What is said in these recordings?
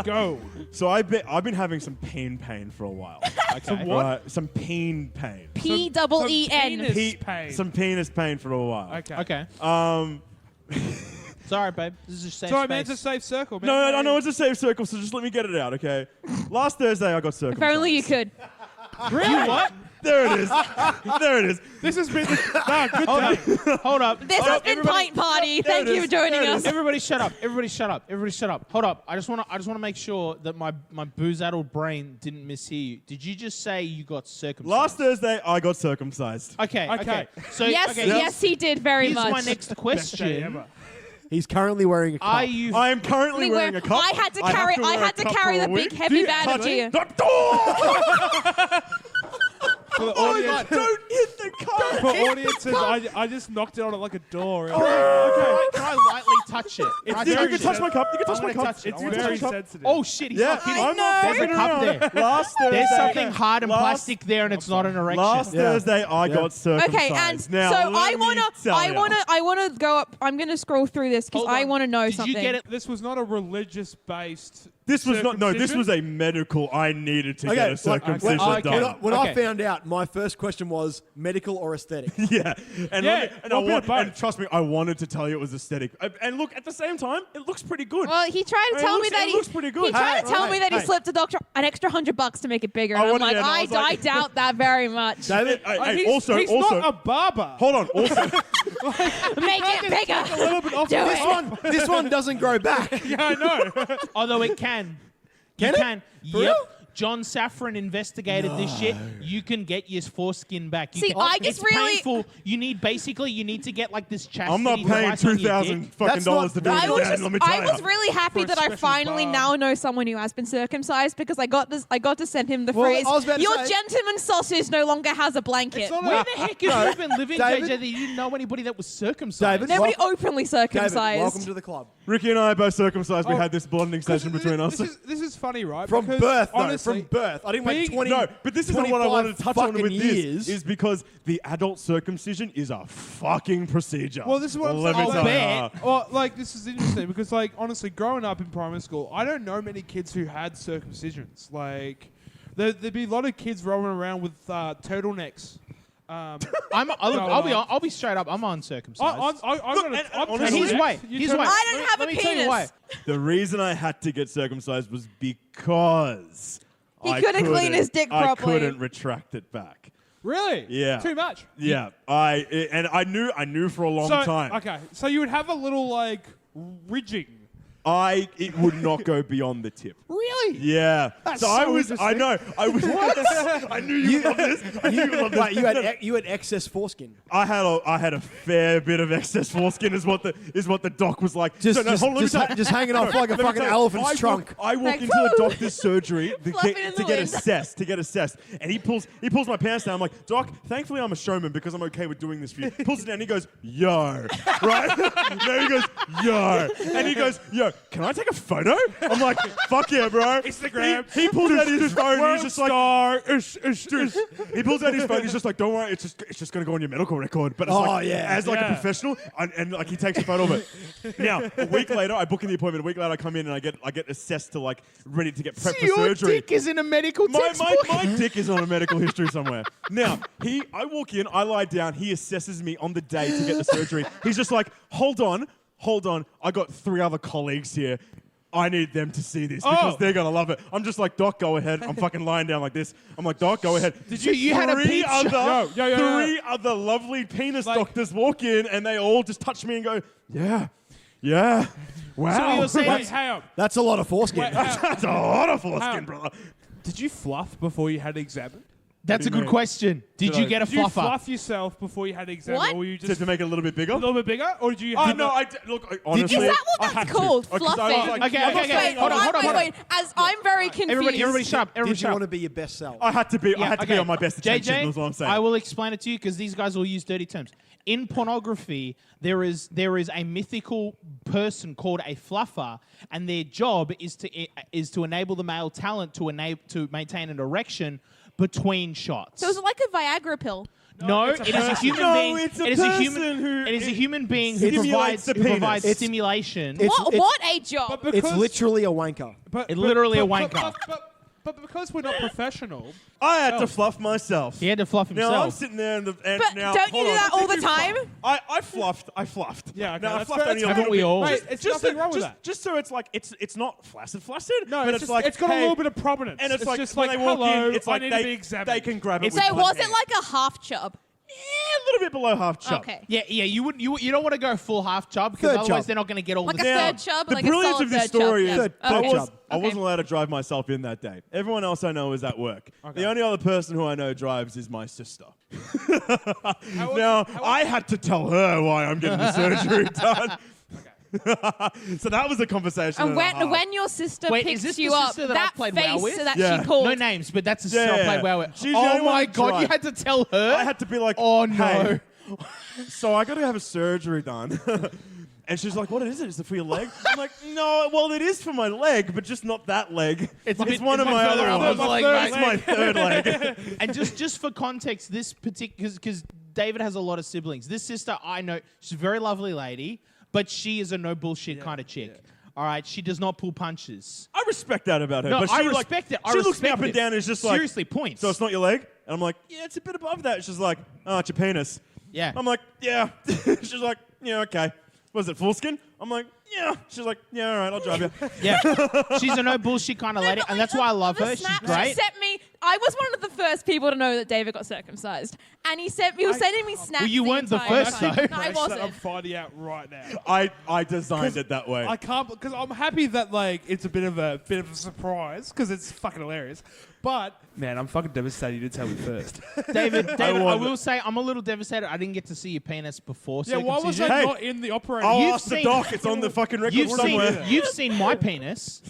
Go. So I've been having some pain for a while. Okay. Some what? Some pain. P-double-E-N. Penis pain. Some penis pain for a while. Okay. It's all right, babe. This is a safe Sorry, space. man. It's a safe circle, man. No, I know it's a safe circle, so just let me get it out, okay? Last Thursday, I got circumcised. If only you could. Really? What? There it is. There it is. This has been good day. Hold up. This has been Pint Party. Thank you for joining us. Everybody shut up. Everybody shut up. Everybody shut up. Hold up. I just want to make sure that my booze-addled brain didn't mishear you. Did you just say you got circumcised? Last Thursday, I got circumcised. Okay. So Yes, he did very much. Here's my next question. He's currently wearing a cup. I am currently wearing a cup. I had to carry the big heavy bandage here. For the Oh my audience, God, don't hit the cup. for audiences, I just knocked it on it like a door. Can I lightly touch it? You can touch my cup. You can touch my cup. Touch it. It's I wanna very touch it. sensitive. Oh shit! He's Yeah, not kidding. I'm not There's a fucking cup around. there. Last Thursday, There's something hard and plastic there, and it's not an erection. Last Thursday, I got circumcised. Okay, and now, so let I wanna go up. I'm gonna scroll through this because Hold I on. want to know Did something. you get it? This was not a religious-based. This was not. No, this circumcision? was a medical. I needed to get Okay, a circumcision done. When I Okay. found out, my first question was medical or aesthetic. Yeah, and Yeah, and trust me, I wanted to tell you it was aesthetic. And look, at the same time, it looks pretty good. Well, he tried to It tell looks- me that it looks pretty good. He tried to tell Hey, me that he hey. slipped a doctor an extra $100 to make it bigger. I And I'm wanted- like, yeah, no, I was like- I doubt that very much. David, Hey, He's not a barber. hold on. Also, Make it bigger. A little bit off Do the it. this one doesn't grow back. Yeah, I know. Although it can. Can you it? can. For Yep. real? John Safran investigated this shit. You can get your foreskin back. You See, can, I just it's really- painful. You need to get like this chastity. I'm not paying device on your $2,000 dick. fucking That's dollars to not- do I it was again. Let me tell I you. was really happy For a that I special finally bar. now know someone who has been circumcised because I got to send him the Well, phrase, I was about to your say- gentleman sausage no longer has a blanket. Where the heck have you been living, David? JJ, that you didn't know anybody that was circumcised? David? Nobody Welcome- openly David, circumcised. welcome to the club. Ricky and I are both circumcised. We Oh, had this bonding session between us. This is funny, right? From Because birth, though. honestly, From birth. I didn't wait being- 20. No, but this isn't what I wanted to touch on with fucking this. years. Is because the adult circumcision is a fucking procedure. Well, this is what I'm Let me saying. tell bet. you. Well, like, this is interesting because, like, honestly, growing up in primary school, I don't know many kids who had circumcisions. Like, there'd be a lot of kids rolling around with turtlenecks. I'll be straight up. I'm uncircumcised. I'm honestly- And here's why. Here's why. I don't have Let a me tell you why. penis. The reason I had to get circumcised was because He I couldn't clean his dick I properly. couldn't retract it back. Really? Yeah. Too much. Yeah, I knew for a long time. Okay, so you would have a little like ridging. It would not go beyond the tip. Really? Yeah. That's so so I was. I interesting. know. I was. I knew you would love this. I knew you would love this. Wait, you had excess foreskin. I had a fair bit of excess foreskin, is what the doc was like. Just, So, no, hold on, let me just tell you. hanging off like a Let me fucking tell you, elephant's trunk. I walk Like, into the woo! doctor's surgery to Fluffing in get, the to get wind. assessed, and he pulls my pants down. I'm like, Doc, thankfully I'm a showman because I'm okay with doing this for you. He pulls it down. And he goes, yo, right? No, he goes, yo, and he goes, yo, can I take a photo? I'm like, fuck yeah, bro. Instagram. He pulls out his phone. He's just like, Star. he pulls out his phone. He's just like, don't worry, it's just gonna go on your medical record. But it's as a professional, and like he takes a photo of it. Now, a week later, I book in the appointment. A week later, I come in and I get assessed to like ready to get prepped for Your surgery. dick is in a medical My textbook. dick is on a medical history somewhere. Now, I walk in, I lie down, he assesses me on the day to get the surgery. He's just like, hold on, I got 3 other colleagues here. I need them to see this because they're gonna love it. I'm just like, Doc, go ahead. I'm fucking lying down like this. I'm like, Doc, go ahead. Did you had a Three peep other, Yo. three other lovely penis doctors walk in and they all just touch me and go, yeah, wow. So you're saying- Wait, hang on. That's a lot of foreskin. Wait, That's a lot of foreskin, How? brother. Did you fluff before you had it examined? That's a do you good mean? question. Did you get a Did you fluffer? fluff yourself before you had it examined? What? Or were you To just make it a little bit bigger? a little bit bigger? Or did you Oh have no! Honestly, Is that I what had that's to. called? 'Cause I was Fluffing? like, Okay, I was okay. like, Hold on. Wait. As I'm very confused. Everybody shut up. Everybody Did you shut want to up. be your best self? I had to be. I had to be on my best attention. JJ, That's what I'm saying. I will explain it to you because these guys all use dirty terms. In pornography, there is a mythical person called a fluffer, and their job is to enable the male talent to maintain an erection between shots. So is it like a Viagra pill? No, it's a it is a person. human No, being. it's a It is a person human. who- It is a human being who Stimulates provides the who provides penis. stimulation. It's- What a job. But It's because- literally a wanker. but- It's literally a but- wanker. But because we're not professional, I had to fluff myself. He had to fluff Now I'm himself. sitting there and But now, don't you hold do on. that all the time? I fluffed. Yeah, okay, No, I that's fluffed fair. only a Haven't little we bit. all? Mate, it's nothing wrong with that. Just so it's like it's not flaccid, no, but it's just, like it's got hey, a little bit of prominence. and it's like just when like they walk hello, in, it's like I need to be they examined. can grab it. So with one was it hand. like a half chub? a little bit below half chub? Okay. Yeah, you wouldn't. You don't want to go full half chub because Third otherwise chub. they're not going to get all Like the. a Now, third chub? the Like a brilliance solid of this third chub, story yeah. is Third I Okay. was I Okay. wasn't allowed to drive myself in that day. Everyone else I know is at work. The only other person who I know drives is my sister. Now I had to tell her why I'm getting the surgery done. So that was a conversation. And and a half. when your sister Wait, is picks this the you up, sister that I that played face well with? that Yeah. she called. No names, but that's a sister Yeah, I played yeah. well with. She's the Oh only one my who god, tried. you had to tell her. I had to be like, Oh, no. "Hey, so I got to have a surgery done." And she's like, "What is it? Is it for your leg?" I'm like, "No, well, it is for my leg, but just not that leg. It's one of my further other arm. ones. My It's third my third leg." And just for context, this particular because David has a lot of siblings. This sister I know, she's a very lovely lady, but she is a no bullshit kind of chick. All right, she does not pull punches. I respect that about her. No, but I she, respect it. I She looks me respect up and it. down and is just like, Seriously, points. "So it's not your leg?" And I'm like, "Yeah, it's a bit above that." She's like, "Oh, it's your penis." Yeah. I'm like, "Yeah." She's like, "Yeah, okay." Was it foreskin? I'm like, "Yeah." She's like, "Yeah, all right, I'll drive you." Yeah, she's a no bullshit kind of lady, and that's why I love her. She's great. She sent me. I was one of the first people to know that David got circumcised, and he was sending me snaps. Well, you weren't the entire first, time. though. No, I That I'm wasn't. finding out right now. I designed it that way. I can't because I'm happy that like it's a bit of a surprise because it's fucking hilarious. But man, I'm fucking devastated you didn't tell me first. David, I won. will say I'm a little devastated. I didn't get to see your penis before Yeah, why was circumcision. I Hey, not in the operating? I'll You've ask the seen- doc. It's on the fucking record You've somewhere. seen my penis,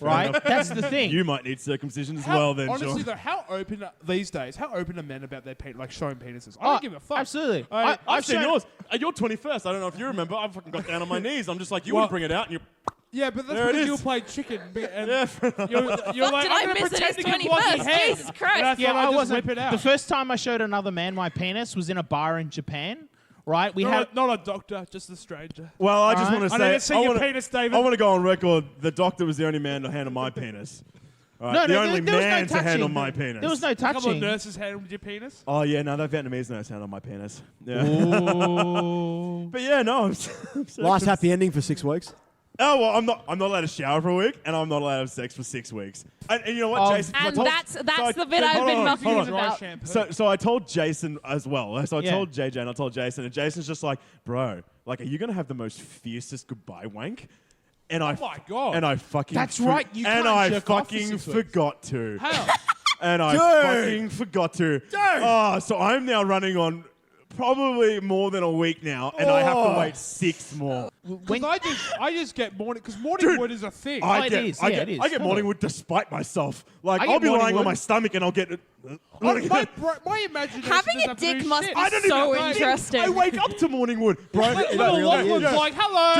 right? That's the thing. You might need circumcision as well then, honestly Sean. though, how open these days? How open are men about their like showing penises? I Oh, don't give a fuck. Absolutely. I've seen shown- yours. You're 21st. I don't know if you remember. I fucking got down on my knees. I'm just like, you Well- wouldn't bring it out. And you Yeah, but that's There it because you were is. playing chicken. And Yeah. you're like, Fuck, I'm did I gonna miss it? pretend It's to give Lockie 21st. head. Jesus Christ. And I Yeah, thought I I'd just wasn't. whip it out. The first time I showed another man my penis was in a bar in Japan. Right? We had. Not a doctor, just a stranger. Well, I just Alright. want to I say, need to see your penis, David. I want to go on record. The doctor was the only man to handle my penis. All right, No, the no, only there was no man to touching. handle my penis. There was no A couple of touching. nurses handled your penis. Oh yeah, no, that Vietnamese nurse handled my penis. Yeah. Ooh. But yeah, no. Last happy ending for 6 weeks. Oh well, I'm not allowed to shower for a week, and I'm not allowed to have sex for 6 weeks. And you know what, Oh. Jason? I And told- that's so I- the bit hold I've been on, mucking hold him on. Dry about. shampoo. So I told Jason as well. So I Yeah. told JJ and I told Jason, and Jason's just like, "Bro, like, are you gonna have the most fiercest goodbye wank?" And I, Oh my God. And I fucking, That's right, you and can't I jerk off for fucking 6 weeks. forgot to. How? And I fucking forgot to. Oh, so I'm now running on probably more than a week now, and I have to wait 6 more. Because I just get morning because morning wood is a thing. I it get, is, I yeah, get, it is. I get morning wood despite myself. Like, I I'll get be morning lying on wood. my stomach and I'll get. my imagination Having is a up to do dick must shit. be I don't so even interesting. I wake up to morning wood, bro. Little Lachlan's like, hello.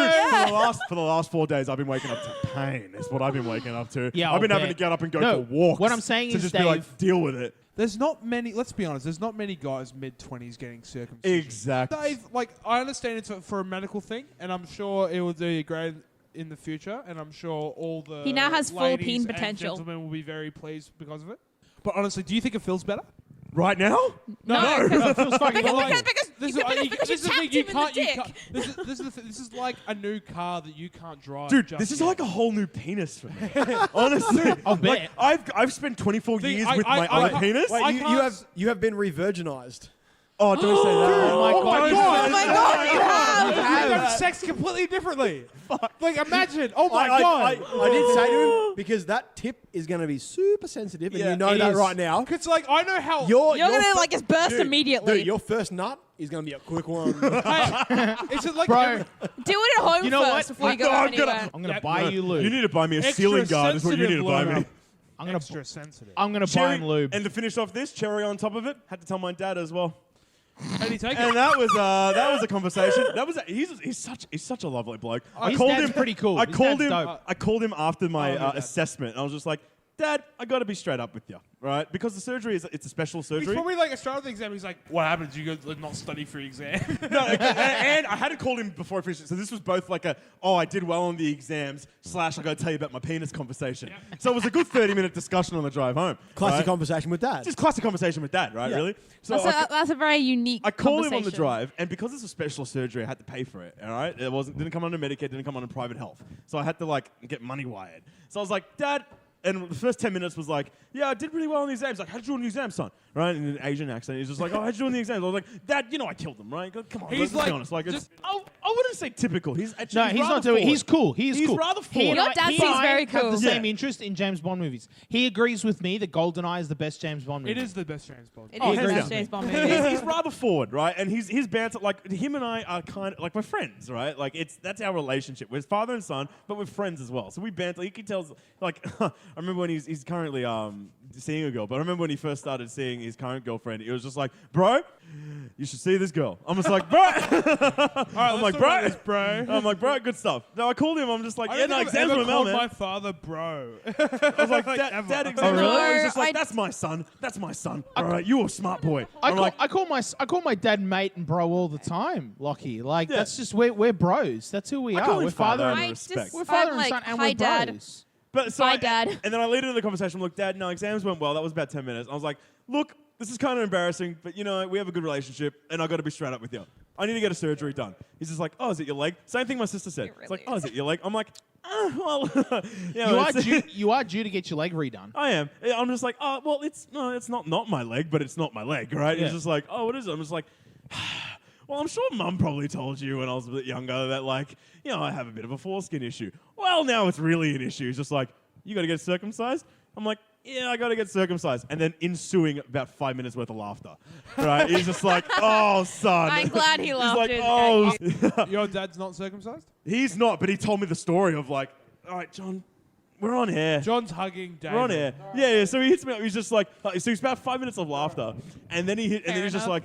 Dude, for the last 4 days, I've been waking up to pain. Is what I've been waking up to. Yeah, I've been I'll having to bet. get up and go No, for walks. what I'm saying to is, just be like, Dave- deal with it. There's not many. Let's be honest. There's not many guys mid-20s getting circumcision. Exactly. Dave, like I understand it's for a medical thing, and I'm sure it will do great in the future, and I'm sure all the He now has full ladies peen and potential. gentlemen will be very pleased because of it. But honestly, do you think it feels better? Right now? No. Because it feels fucking Because- light. because This you- is- because you this is the tapped thing, you him in the can't- you dick. can't- This is like a new car that you can't drive. Dude, just this is yet. like a whole new penis for me. Honestly. I'll bet. Like, I've spent 24 Thing, years I- with I- my I own can't- penis. I Wait, can't you have been re-virginized. Oh, don't say that. Oh my God, you Oh my God, you have! We've done sex completely differently. Like imagine. Oh my I god. did say to him, because that tip is going to be super sensitive, and Yeah, you know it that is. right now. It's like I know how. You're You're gonna fir- like just burst Dude, immediately. Dude, your first nut is going to be a quick one. Is it like Bro, Do it at home You know first what? before you go I'm anywhere. gonna- I'm gonna Yeah, buy you lube. You need to buy me a extra ceiling guard. Is what you need to buy me. sensitive I'm gonna extra sensitive? I'm gonna buy Cherry, him lube. and to finish off this, cherry on top of it. Had to tell my dad as well. How do you take And it? that was a conversation. He's such a lovely bloke. His dad's pretty cool. I His called dad's him. dope. I called him after my Oh, your dad. assessment. I was just like, Dad, I got to be straight up with you, right? Because the surgery it's a special He's surgery. probably like, I started the exam. He's like, what happened? Did you go not study for your exam? No, and I hadn't called him before I finished it. So this was both like I did well on the exams / I got to tell you about my penis conversation. Yep. So it was a good 30-minute discussion on the drive home. Classic right? conversation with dad. Just classic conversation with Dad, right? Yeah. Really? So That's a very unique I called him on the conversation. drive, and because it's a special surgery, I had to pay for it. All right, didn't come under Medicare, didn't come under private health, so I had to like get money wired. So I was like, Dad. And the first 10 minutes was like, yeah, I did really well on the exams. Like, how'd you do on the exams, son? Right? In an Asian accent. He's just like, how'd you do on the exams? I was like, Dad, I killed them, right? Come on, He's let's be like, honest. Like, just- I wouldn't say typical. He's actually No, he's rather not doing. forward. He's cool. He's cool. rather He and forward. Your I- dad he seems and I very have cool. the same Yeah. interest in James Bond movies. He agrees with me that GoldenEye is the best James Bond movie. It is the best James Bond. It Oh, is hands the down. best James Bond he's, movie. he's rather forward, right? And his banter, like him and I are kind of like we're friends, right? Like that's our relationship. We're father and son, but we're friends as well. So we banter. He can tell, like I remember when he's currently seeing a girl, but I remember when he first started seeing his current girlfriend, it was just like, bro, you should see this girl. I'm just like, bro. All right, I'm like, let's talk bro. about this, bro. I'm like, bro, good stuff. No, I called him. I'm just like, I yeah, don't no, think I've exams ever went well, called man. my father bro. I was like, Dad, ever. exams Oh, went well. really? He's just like, I- that's my son. That's my son. All right, you're a smart boy. I call my dad mate and bro all the time, Lockie. Like Yeah. that's just we're bros. That's who we I are. call him We're father father and and I respect. just, we're father I'm and like, son, and hi, we're Dad. bros. But so Bye, Dad. And then I lead into the conversation. Look, Dad, no, exams went well. That was about 10 minutes. I was like, look, this is kind of embarrassing, but we have a good relationship, and I got to be straight up with you. I need to get a surgery done. He's just like, oh, is it your leg? Same thing my sister said. It It's like, really oh, is it your leg? I'm like, well, You are due to get your leg redone. I am. I'm just like, oh, well, it's not my leg, but it's not my leg, right? Yeah. He's just like, oh, what is it? I'm just like, well, I'm sure Mum probably told you when I was a bit younger that, like, I have a bit of a foreskin issue. Well, now it's really an issue. He's just like, you got to get circumcised? I'm like, yeah, I got to get circumcised. And then ensuing about 5 minutes worth of laughter. Right? He's just like, oh, son. I'm glad he He's laughed like, at oh. you. Your dad's not circumcised? He's not, but he told me the story of like, all right, John, we're on air. John's hugging David. We're on air. Yeah. So he hits me up. He's just like, so he's about 5 minutes of laughter, and then and then he's just enough. like,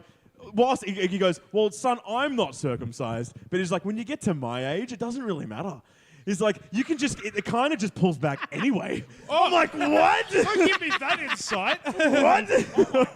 whilst he goes, well, son, I'm not circumcised, but he's like, when you get to my age, it doesn't really matter. He's like, you can just, it kind of just pulls back anyway. I'm like, what? Don't give me that insight. What?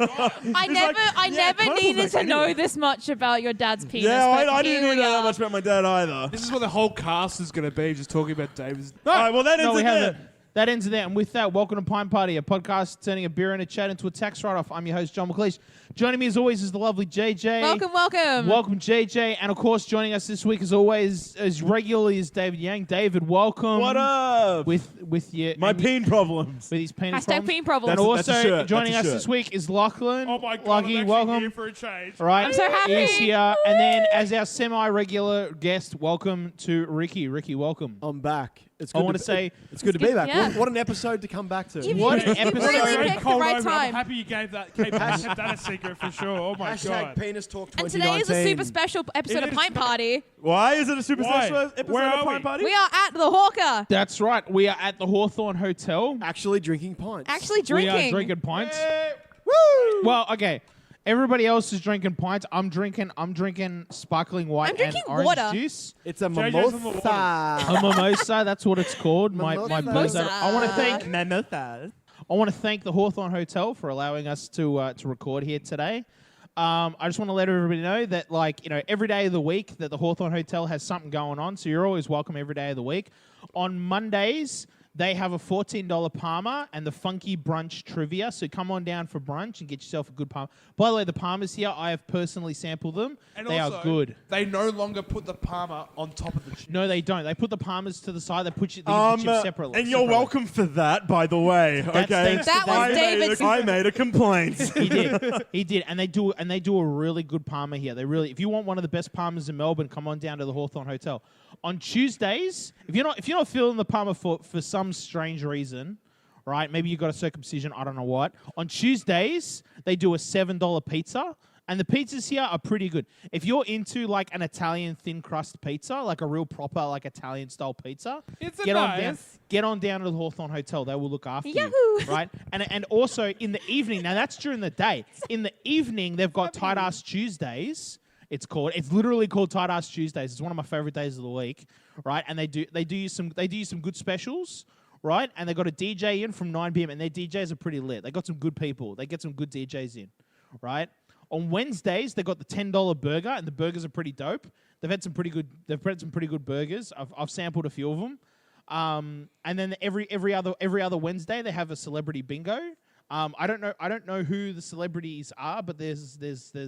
I He's never kind of needed like to know anyway. this much about your dad's penis. Yeah, but I didn't here even we know that are. much about my dad either. This is what the whole cast is going to be, just talking about David's. All right, well, that ends No, we it there. haven't. That ends there. And with that, welcome to Pint Party, a podcast turning a beer and a chat into a tax write-off. I'm your host, John McLeish. Joining me as always is the lovely JJ. Welcome. Welcome, JJ. And of course, joining us this week as always, as regularly as David Yang. David, welcome. What up? With your My and peen problems. with his penis Hashtag problems. peen problems. And That's a also shirt. joining That's us a this shirt. week is Lachlan. Oh my God, Lucky, I'm actually welcome. here for a change. Right. I'm so happy. He's here. And then as our semi-regular guest, welcome to Ricky. Ricky, welcome. I'm back. It's I good wanna say- it's good to be Good- back. yeah. What an episode to come back to. You What really episode? really picked the Cold right open. I'm time. happy you kept that a secret for sure. Oh my Hashtag God. Penis Talk And 2019. today is a super special episode It of is. Pint Party. Why is it a super Why? special episode Where of are Pint we? Party? We are at the Hawker, That's right. We are at the Hawthorne Hotel. Actually drinking pints. actually drinking. We are drinking pints. Woo! Well, okay. Everybody else is drinking pints. I'm drinking sparkling white I'm drinking and orange water. juice. It's a JJ's on the mimosa. A mimosa, that's what it's called. My Mimosa. buzz. I want to Mimosa. thank I want to thank the Hawthorne Hotel for allowing us to record here today. I just want to let everybody know that, every day of the week that the Hawthorne Hotel has something going on, so you're always welcome every day of the week. On Mondays, they have a $14 Parma and the Funky Brunch Trivia, so come on down for brunch and get yourself a good Parma. By the way, the Parmas here, I have personally sampled them. And They also, are good. They no longer put the Parma on top of the chip. No, they don't. They put the Parmas to the side. They put the chips separately. And you're separately. welcome for that, by the way. That's Okay, thanks to That was David's- I made a complaint. He did. He did. And they do a really good Parma here. They really, if you want one of the best Parmas in Melbourne, come on down to the Hawthorne Hotel. On Tuesdays, if you're not feeling the Parma for some strange reason, right? Maybe you got a circumcision, I don't know what. On Tuesdays, they do a $7 pizza. And the pizzas here are pretty good. If you're into like an Italian thin crust pizza, like a real proper like Italian style pizza, It's a get on down. nice. Get on down to the Hawthorne Hotel. They will look after Yahoo! you, right? And also in the evening. Now that's during the day. In the evening, they've got Tight Ass Tuesdays. It's literally called Tight Ass Tuesdays. It's one of my favorite days of the week, right? And they do you some good specials. right? And they got a DJ in from 9 p.m. and their DJs are pretty lit. They got some good people. They get some good DJs in, right? On Wednesdays, they got the $10 burger, and the burgers are pretty dope. They've had some pretty good. They've had some pretty good burgers. I've sampled a few of them. And then every other Wednesday, they have a celebrity bingo. I don't know who the celebrities are, but there's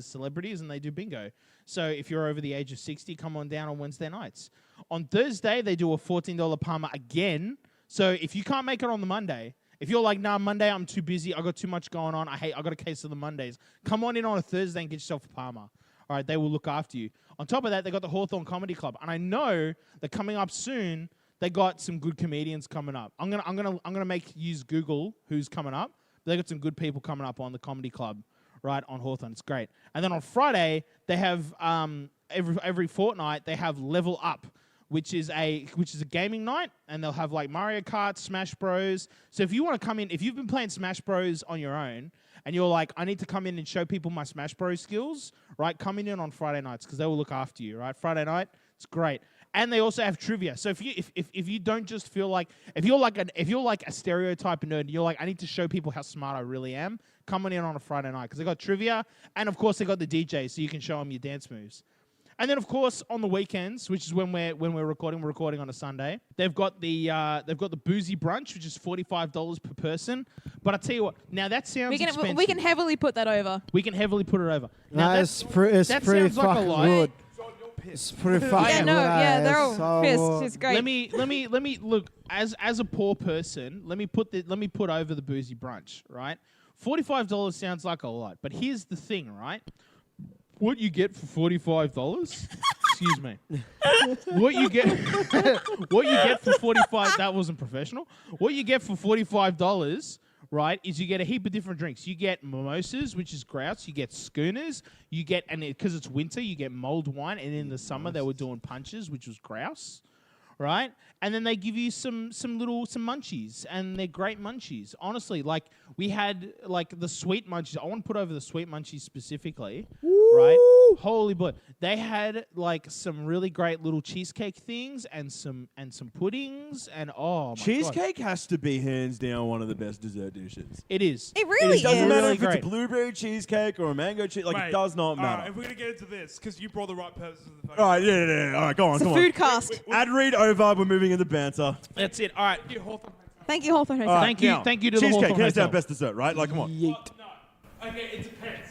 celebrities and they do bingo. So if you're over the age of 60, come on down on Wednesday nights. On Thursday, they do a $14 Parma again. So if you can't make it on the Monday, if you're like, nah, Monday I'm too busy, I got too much going on, I got a case of the Mondays, come on in on a Thursday and get yourself a Parma. All right, they will look after you. On top of that, they got the Hawthorne Comedy Club, and I know that coming up soon, they got some good comedians coming up. I'm gonna use Google who's coming up. They got some good people coming up on the comedy club, right, on Hawthorne. It's great. And then on Friday, they have every fortnight they have Level Up, which is a gaming night, and they'll have like Mario Kart, Smash Bros. So if you want to come in, if you've been playing Smash Bros on your own, and you're like, I need to come in and show people my Smash Bros skills, right? Come in on Friday nights because they will look after you, right? Friday night, it's great. And they also have trivia. So if you don't just feel like if you're like a stereotype nerd, and you're like, I need to show people how smart I really am, come on in on a Friday night because they got trivia, and of course they got the DJ, so you can show them your dance moves. And then of course on the weekends, which is when we're recording on a Sunday, they've got the boozy brunch, which is $45 per person. But I tell you what, now that sounds expensive. We can heavily put that over. We can heavily put it over. Now It's pretty sounds like a fucking lie. good. It's pretty fucking good. They're all So pissed. It's great. Let me look as a poor person. Let me put over the boozy brunch, right? $45 sounds like a lot, but here's the thing, right? What you get for $45? Excuse me. What you get for $45? That wasn't professional. What you get for $45? Right, is you get a heap of different drinks. You get mimosas, which is grouse. You get schooners. You get, and because it's winter, you get mulled wine. And in the summer, they were doing punches, which was grouse. Right, and then they give you some munchies, and they're great munchies. Honestly, like we had like the sweet munchies. I want to put over the sweet munchies specifically. Woo! Right, holy boy, they had like some really great little cheesecake things and some puddings and oh my Cheesecake has to be hands down one of the best dessert dishes. It is. It really It doesn't is. matter Really if it's a great. blueberry cheesecake or a mango cheesecake. Like, Mate, it does not all matter. right, if we're going to get into this, because you brought the right purposes of the phone. All right, yeah. All right, go on, It's a come food cast. on. Ad read over. We're moving into banter. That's it. All right. Thank you, Hawthorne. Thank you, Hawthorne Hotel. All right, Thank you. now, Thank you to the cheesecake, Hawthorne hands down Hotel. best dessert, right? Like, come on. Yeet. No. Okay, it depends.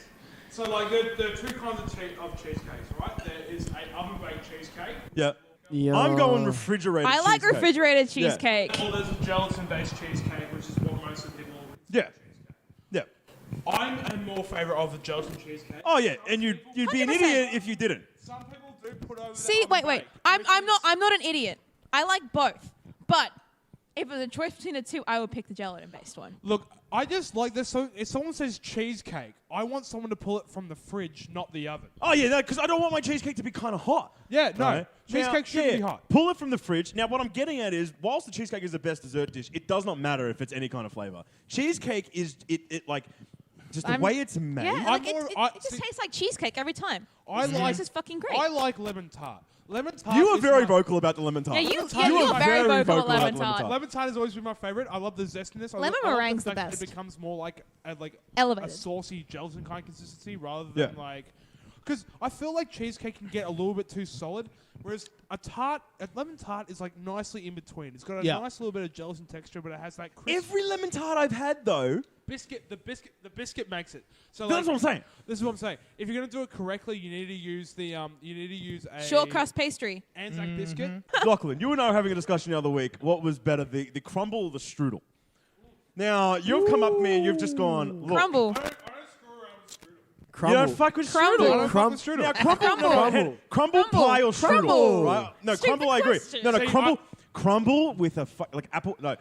So, like, there are two kinds of cheesecakes, right? There is an oven-baked cheesecake. Yeah. Yeah. I'm going refrigerated I like cheesecake. refrigerated cheesecake. Or there's a gelatin-based cheesecake, which is what most of the people... Yeah. Yeah. I'm a more favourite of the gelatin cheesecake. Oh, yeah, and you'd be an 100%. idiot if you didn't. Some people do put over See, the wait. oven-baked, I'm not an idiot. I like both, but if it was a choice between the two, I would pick the gelatin-based one. Look, I just like this. So if someone says cheesecake, I want someone to pull it from the fridge, not the oven. Oh, yeah, because I don't want my cheesecake to be kind of hot. Yeah, no. Right? Cheesecake Now, should yeah, be hot. Pull it from the fridge. Now, what I'm getting at is, whilst the cheesecake is the best dessert dish, it does not matter if it's any kind of flavor. Cheesecake is, it like, just the way it's made. Yeah, like more- it I- just see- tastes like cheesecake every time. I This like- is fucking great. I like lemon tart. Lemon tart. You are is very my- vocal about the lemon tart. Yeah, you Lemon tart are is my very very vocal at vocal about lemon lemon tart. tart. Lemon tart has always been my favorite. I love the zestiness. Lemon I love meringue's the fact that best. It becomes more like a Elevated. saucy gelatin kind of consistency rather than like. Because I feel like cheesecake can get a little bit too solid, whereas a lemon tart is like nicely in between. It's got a nice little bit of gelatin texture, but it has that crisp Every lemon tart I've had, though, biscuit. The biscuit makes it. So that's what I'm saying. This is what I'm saying. If you're gonna do it correctly, you need to use a Short crust pastry. Anzac biscuit. Lachlan, you and I were having a discussion the other week. What was better, the crumble or the strudel? Now, you've come up to me and you've just gone, look. Crumble. I don't screw around with strudel. You Crumble. don't fuck with Crumble. strudel. I don't fuck with strudel. Now, crumble, Crumble. no, head- crumble pie or strudel, Crumble. right? No, Stupid crumble. I agree. question. No, See, crumble with a like apple. No,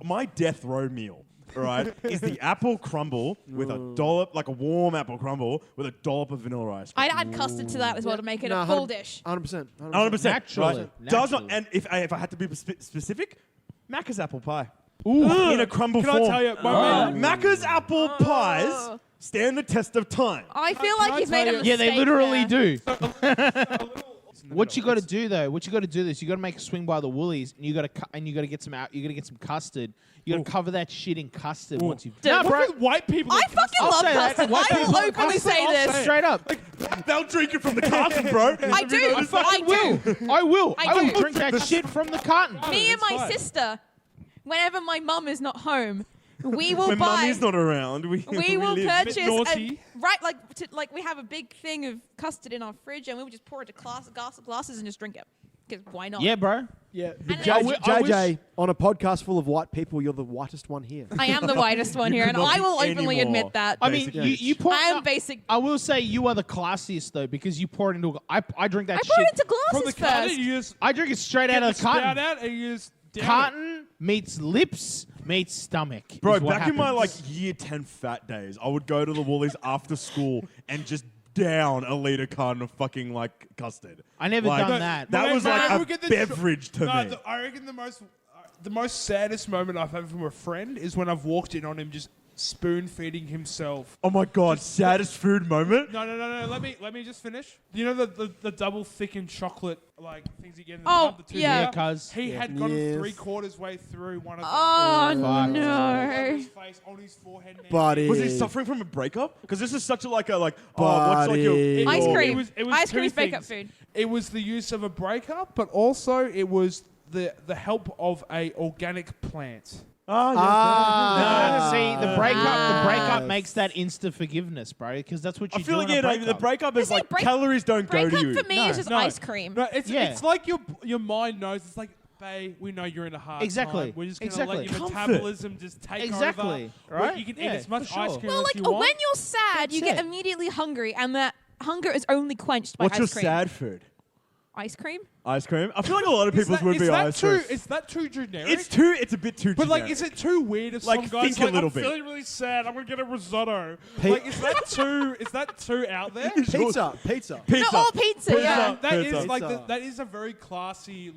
my death row meal, right, is the apple crumble with a dollop, like a warm apple crumble with a dollop of vanilla ice. I'd add custard to that as well to make it a full dish. 100%. 100%. Naturally. Right? Does not. Naturally. And if I had to be specific, Macca's apple pie. Ooh. In a crumble Can form. I tell you, my mate, Macca's apple pies stand the test of time. I feel Can like I he's made a tell mistake. you- Yeah, they literally there. do. it's in the What you middle. got to do though? What you got to do is you got to make a swing by the Woolies, and you got to get some out. You got to get some custard. You got to cover that shit in custard once you've. Dude, No, what's bro. What's with white people? I and fucking custard? love say that. custard. White I will people- openly honestly, say I'll this. say it. Straight up. They'll drink it from the carton, bro. I do. noticed I that? I will. I I will do. drink that shit from the carton. Me and That's my fine. sister, whenever my mum is not home, we will When buy. mummy's not around, we will live. purchase naughty. like we have a big thing of custard in our fridge, and we will just pour it to glasses and just drink it. Because why not? Yeah, bro. Yeah. And JJ, I wi- I JJ, on a podcast full of white people, you're the whitest one here. I am the whitest one You here, and could not I will be openly any more. admit that. I mean, Basic you bitch. pour. I am basic. I will say you are the classiest though, because you pour it into. I drink that I shit. pour it into From glasses the carton, first. you just I drink it straight out get of the the carton. spout out and you just down it. Carton meets lips meets stomach. Bro, is what back in my happens. year 10 fat days, I would go to the Woolies after school and just down a liter carton of fucking custard. I never Like, done that. That Mate, was mate, like I a would get the beverage to No, me. I reckon the most saddest moment I've had from a friend is when I've walked in on him just spoon feeding himself. Oh my god, saddest food moment? No. Let me just finish. You know the double thickened chocolate things you get in the Oh, pub, the two yeah. Yeah, cuz. He had gotten Yes. 3/4 way through one of them. Oh Fuck. On no! his face, on his forehead. Man. Buddy. Was he suffering from a breakup? Because this is such a what's like your Buddy. Ice It cream. was Ice two cream is breakup things. food. It was the use of a breakup, but also it was the help of a organic plant. Ah. See, the breakup Ah. makes that insta forgiveness, bro, because that's what you I feel do like in a the breakup. breakup is See, like break- calories don't go to Breakup you. for me No. is just No. ice cream. No, it's Yeah. it's like your mind knows. It's like, babe, we know you're in a hard Exactly. time. We're just gonna Exactly. let your Comfort. metabolism just take Exactly. over. Right? You can Yeah, eat as much for ice sure. cream Well, as like you when want. you're sad, you That's get it. immediately hungry, and that hunger is only quenched by What's ice your cream. sad food? Ice cream? Ice cream? I feel like a lot of people's would be ice cream. Is that too generic? It's a bit too but generic. like, is it too weird if Like, some guys think a like, little I'm bit. feeling really sad, I'm gonna get a risotto. Pe- Like, is that too out there? Pizza. Pizza. No, all pizza, yeah. That is Pizza. like that is a very classy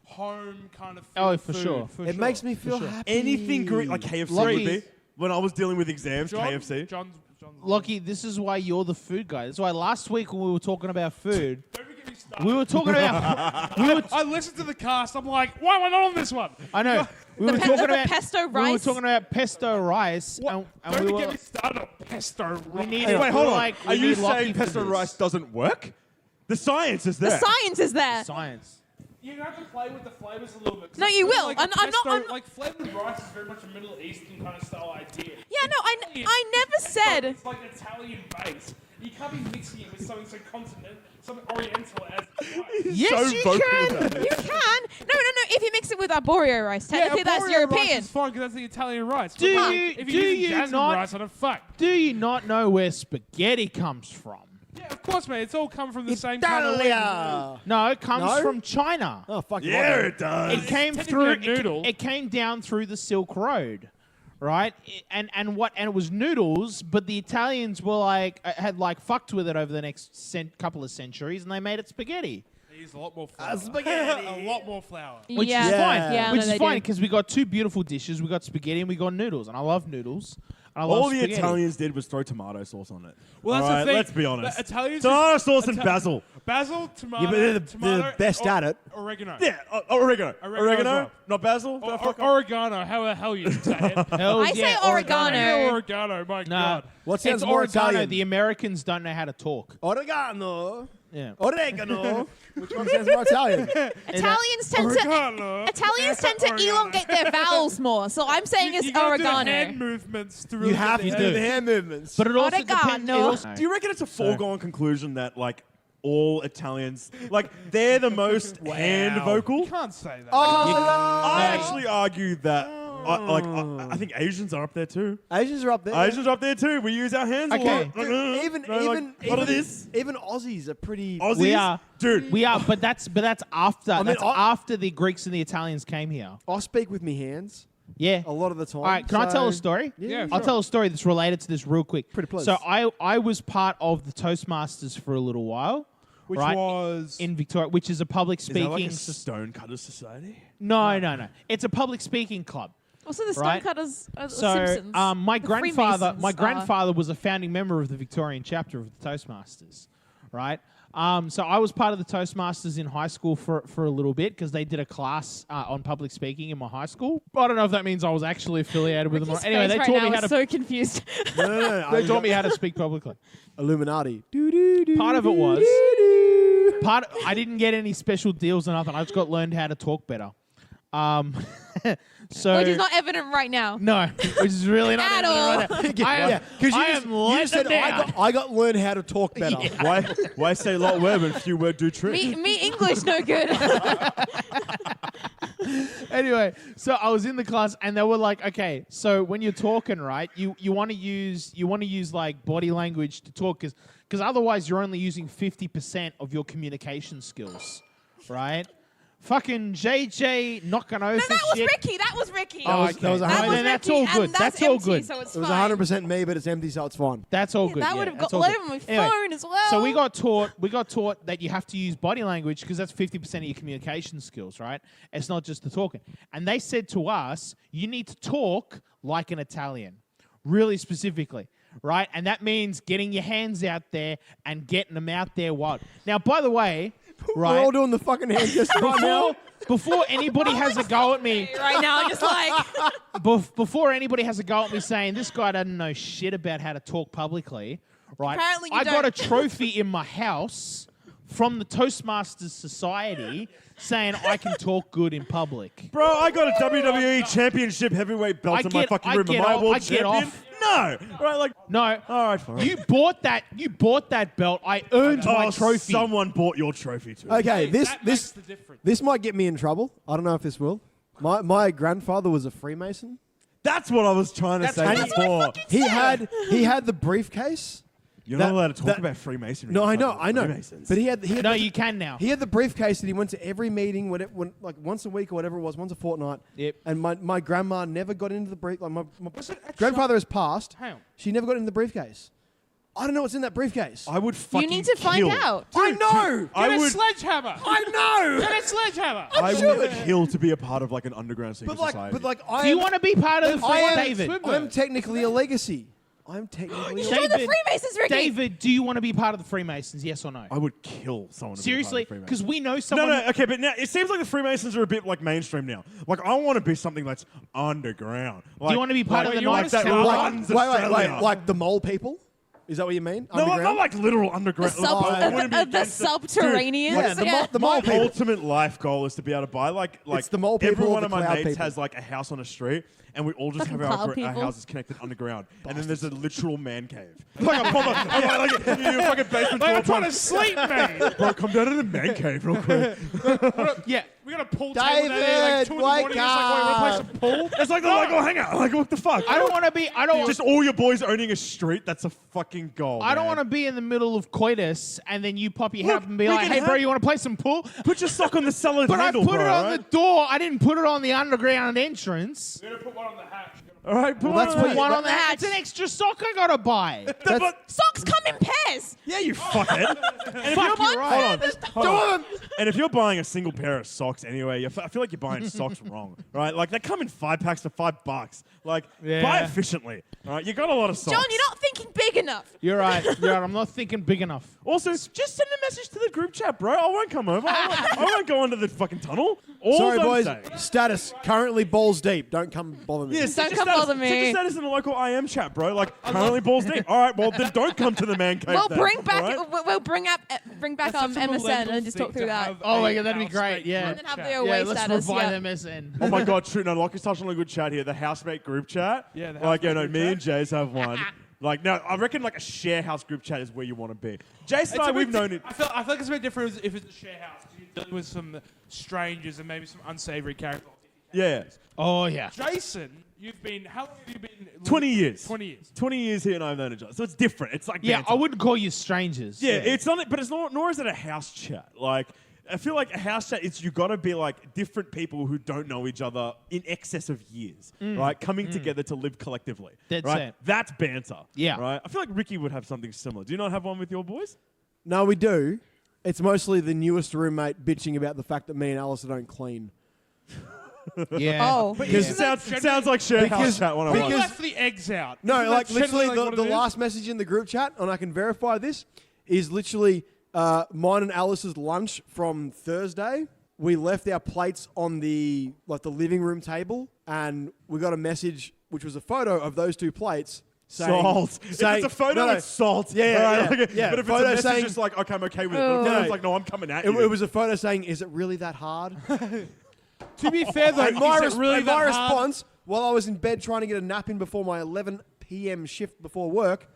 home kind of. Oh, food, for sure. It makes me feel happy. Anything Greek, like KFC Lucky. would be. When I was dealing with exams, John, KFC. John's Lucky, this is why you're the food guy. That's why last week when we were talking about food, Don't get me started. we were talking about. I listened to the cast. I'm like, why am I not on this one? I know. We The were pe- talking the about pesto We were rice. talking about pesto rice, What? and Don't we get were. me started on pesto. We need Wait, hold on. like, Are we you need Lucky saying for pesto this. rice doesn't work? The science is there. The science is there. Science. You have to play with the flavors a little bit. 'cause No, I you feel will. Like I'm not- I'm- like flavored rice is very much a Middle Eastern kind of style idea. Yeah, no, I never said. It's like Italian base. You can't be mixing it with something so continental, something oriental as rice. Yes, you vocal can. about it. You can. No. If you mix it with arborio rice, technically that's arborio European. Rice is fine because that's the Italian rice. Do But you- If do you're using you jasmine not- rice, I don't fuck. Do you not know where spaghetti comes from? Yeah, of course, mate. It's all come from the same kind of. Italia. No, it comes No? from China. Oh, fuck Yeah, you. it does. It came technically through. a noodle. It came down through the Silk Road, right? And it was noodles, but the Italians were had fucked with it over the next couple of centuries, and they made it spaghetti, They use a lot more flour. spaghetti. a lot more flour. which yeah. is fine. Yeah, which no, is they fine do. because we got two beautiful dishes. We got spaghetti and we got noodles, and I love noodles. And I All love the spaghetti. Italians did was throw tomato sauce on it. Well, that's All the right, thing. let's be honest. The Italians Tomato sauce and Ita- basil. Basil, tomato. Yeah, but they're the tomato, best at it. Oregano. Yeah, oregano. Oregano as Oregano, well. not basil. Oregano. How the hell you say it? Hell I say oregano. Yeah, oregano. My Nah, God. What sounds it's more oregano. Italian? The Americans don't know how to talk. Oregano. Yeah. Oregano. Which one sounds more Italian? Italians tend to Oregano. elongate their vowels more. So I'm saying it's You gotta do the hand oregano. movements to really You have to get do the the hand movements. But it also depends. Oregano. Do you reckon it's a foregone conclusion that all Italians they're the most hand You vocal? can't say that. I actually argue that I think Asians are up there too. Asians are up there. Asians are up there too. We use our hands a Okay. lot. Dude, even a lot of this. Even Aussies are pretty. Aussies, We are, dude. We are, but that's after. mean, That's I- after the Greeks and the Italians came here. I speak with me hands Yeah. a lot of the time. All right, can I tell a so- story? Yeah, I'll sure. tell a story that's related to this real quick. Pretty please. So I was part of the Toastmasters for a little while, Which right? was in Victoria, which is a public Is that speaking. like a Stonecutters Society? No. It's a public speaking club. Also, the Right. Stonecutters are the So Simpsons. my The grandfather, Freemasons my are- grandfather was a founding member of the Victorian chapter of the Toastmasters, right? So I was part of the Toastmasters in high school for a little bit because they did a class on public speaking in my high school. I don't know if that means I was actually affiliated with them. Ricky's Anyway, they face taught right me now how is to. so confused. No. They taught me how to speak publicly. Illuminati. Part of it was I didn't get any special deals or nothing. I just learned how to talk better. So Which is not evident right now. no, which is really not At evident all. right now. I am you letting said them down. I got learn how to talk better. Why say a lot word when few word do trick? Me English no good. Anyway, so I was in the class and they were like, okay, so when you're talking, right, you want to use like body language to talk because otherwise you're only using 50% of your communication skills, right? Fucking JJ knocking over No, that was shit. Ricky. That was Ricky. Oh, was- that was okay. a That hundred- was Then that's Ricky, all good. and That's all empty, good. So it's It was fine. 100% me, but it's empty, so it's fine. That's all good. That yeah, would have that's got all all good. over my Anyway, phone as well. So we got taught that you have to use body language because that's 50% of your communication skills, right? It's not just the talking. And they said to us, you need to talk like an Italian, really specifically, right? And that means getting your hands out there and getting them out there wild. Now, by the way, We're all right, doing the fucking hand gesture right now. before anybody has a go at me, right now, just like before anybody has a go at me saying this guy doesn't know shit about how to talk publicly, right? Apparently you I got a don't. trophy in my house from the Toastmasters Society saying I can talk good in public. Bro, I got a WWE Championship heavyweight belt in my fucking room. Am I a world champion? No. Right, like, No, all right, fine. you bought that belt. I earned my trophy. Someone bought your trophy too. Okay, That makes the difference. this might get me in trouble. I don't know if this will. My grandfather was a Freemason. That's what I was trying to say what before. He had the briefcase. You're That- not allowed to talk that- about Freemasonry. No, in I front know, of Freemasons. But he had No, the, you can now. he had the briefcase and he went to every meeting, like once a week or whatever it was, once a fortnight. Yep. And my grandma never got into the brief. Like my Was it actually- grandfather has passed. Hang on. She never got into the briefcase. I don't know what's in that briefcase. I would fucking you need to find kill. out. I know. I Get a would. sledgehammer. I know. Get a sledgehammer. I would kill to be a part of like an underground secret society. Do you want to be part of the I am, David? I'm technically a legacy. I'm technically a Join the David- Freemasons, Ricky. David, do you want to be part of the Freemasons? Yes or no? I would kill someone. Seriously, because because we know someone. No, okay, but now it seems like the Freemasons are a bit like mainstream now. Like, I want to be something that's underground. Like, you want to be part of the you want Knights to that sound Templar? runs wait, Australia. like the mole people? Is that what you mean? No, Underground? not like literal underground. The sub- I wouldn't be the against it. subterraneans. Yeah, the Yeah. mole My people. ultimate life goal is to be able to buy like It's the mole people every or one the of my cloud mates people? has like a house on a street, and we all just Fucking have our cloud people. houses connected underground, and then there's a literal man cave. Like a proper, like you fucking basement. Like, door I'm trying to punch. sleep, mate. Bro, come down to the man cave real quick. Yeah. We got a pool table down there, like 2 in the morning. wake It's like, wait, wanna play some pool? It's like the local hangout. Like, what the fuck? I don't want to be. I don't. Just all your boys owning a street. That's a fucking goal. I don't man. want to be in the middle of coitus and then you pop your head Look, up and be we like, can "Hey, bro, have- you want to play some pool?" Put your sock on the cellar But I handle, put it bro, on right? the door. I didn't put it on the underground entrance. We're gonna put one on the hatch. All right, put Well, that's one what on you- One the- on the hat. It's an extra sock I gotta buy. Socks come in pairs. Yeah, you fuckhead. And if Fuck, you're, you're right. hold on, There's hold on. And if you're buying a single pair of socks anyway, I feel like you're buying socks wrong, right? Like they come in 5 packs for $5. Like Yeah. buy efficiently, all right? You got a lot of socks. John, you're not thinking big enough. You're right. You're right. I'm not thinking big enough. Also, just send a message to the group chat, bro. I won't come over. I won't go into the fucking tunnel. All Sorry, I'm boys. saying. Status currently balls deep. Don't come bother me. Yes, Don't check come your bother status- Check me. your status in the local IM chat, bro. Like currently balls deep. All right, well then don't come to the man cave. We'll then, bring all back. right? We'll bring back That's such a MSN millennial and just talk thing through to that. have Oh my a God, that'd be housemate great, yeah. And then have chat. the Yeah, away let's status. revive Yeah. MSN. Oh my God, true. No, Locky's touching on a good chat here. The housemate group chat. Yeah, the Like, housemate no, group me chat. and Jace have one. Like, no, I reckon like a share house group chat is where you want to be. Jace and It's I, a we've bit known di- it. I feel like it's a bit different if it's a share house. You're dealing with some strangers and maybe some unsavory characters. Yeah. Oh yeah. Jason, you've been. How long have you been? 20 years. 20 years. 20 years here and I've known each other. So it's different. It's like Yeah, banter. I wouldn't call you strangers. Yeah, it's not, but it's not, nor is it a house chat. Like, I feel like a house chat is you got to be like different people who don't know each other in excess of years, right? Coming together to live collectively. That's right? it. That's banter. Yeah. Right? I feel like Ricky would have something similar. Do you not have one with your boys? No, we do. It's mostly the newest roommate bitching about the fact that me and Alistair don't clean. Yeah. Oh. But Because isn't that sounds like share house because- chat 101. Who because- left the eggs out? No, Isn't like that generally literally what the it is? last message in the group chat, and I can verify this, is literally Mine and Alice's lunch from Thursday. We left our plates on the living room table, and we got a message, which was a photo of those two plates. Salt. If it's a photo, it's salt. Yeah. But if it's a Photo message, saying- it's like, okay, I'm okay with it. But if No. it's like, no, I'm coming at you. It was a photo saying, "Is it really that hard?" To be fair, though, And my, is it really and that my hard? response, while I was in bed trying to get a nap in before my 11 p.m. shift before work,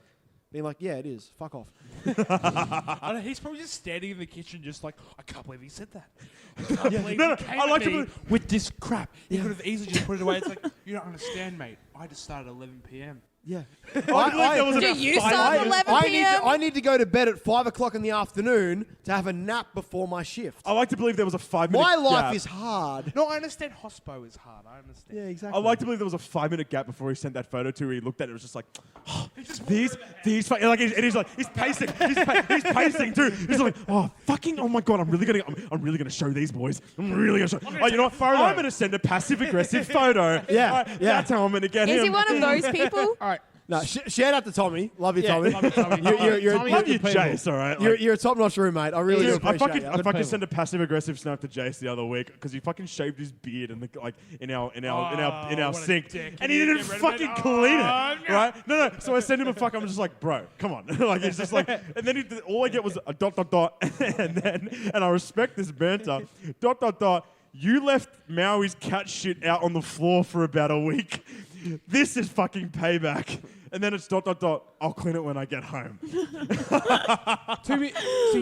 being like, "Yeah, it is. Fuck off." I know, he's probably just standing in the kitchen, just like, I can't believe he said that. I can't believe No, he no, came I at like to me believe- with this crap. He could have easily just put it away. It's like, you don't understand, mate. I just started at 11 p.m. Yeah. I believe there was Do about you 5 start at minutes- 11 p.m.? I need to go to bed at 5 o'clock in the afternoon to have a nap before my shift. I like to believe there was a 5-minute My life gap. is hard. No, I understand hospo is hard. I understand. Yeah, exactly. I like to believe there was a 5-minute gap before he sent that photo to. Where he looked at it, it was just like, these, like, and he's like, he's pacing, he's pacing too. He's like, oh my god, I'm really gonna show these boys. I'm really gonna show. Oh, you know what? I'm gonna send a passive aggressive photo. Yeah. That's how I'm gonna get him. Is he one of those people? All right. No, shout out to Tommy. Love you, Yeah, Tommy. love you, Tommy. You're Tommy, Love you, people. Jace. All right. Like, you're a top-notch roommate. I really do dude, I appreciate fucking, you. I fucking people. sent a passive aggressive snap to Jace the other week because he fucking shaved his beard in our what a sink, dick. and he You didn't get rid of fucking it? clean Oh, it. no. Right? No. So I sent him a fuck. I'm just like, bro, come on. Like it's just like, and then all I get was a ... and I respect this banter. ... You left Maui's cat shit out on the floor for about a week. This is fucking payback. And then it's ... I'll clean it when I get home. So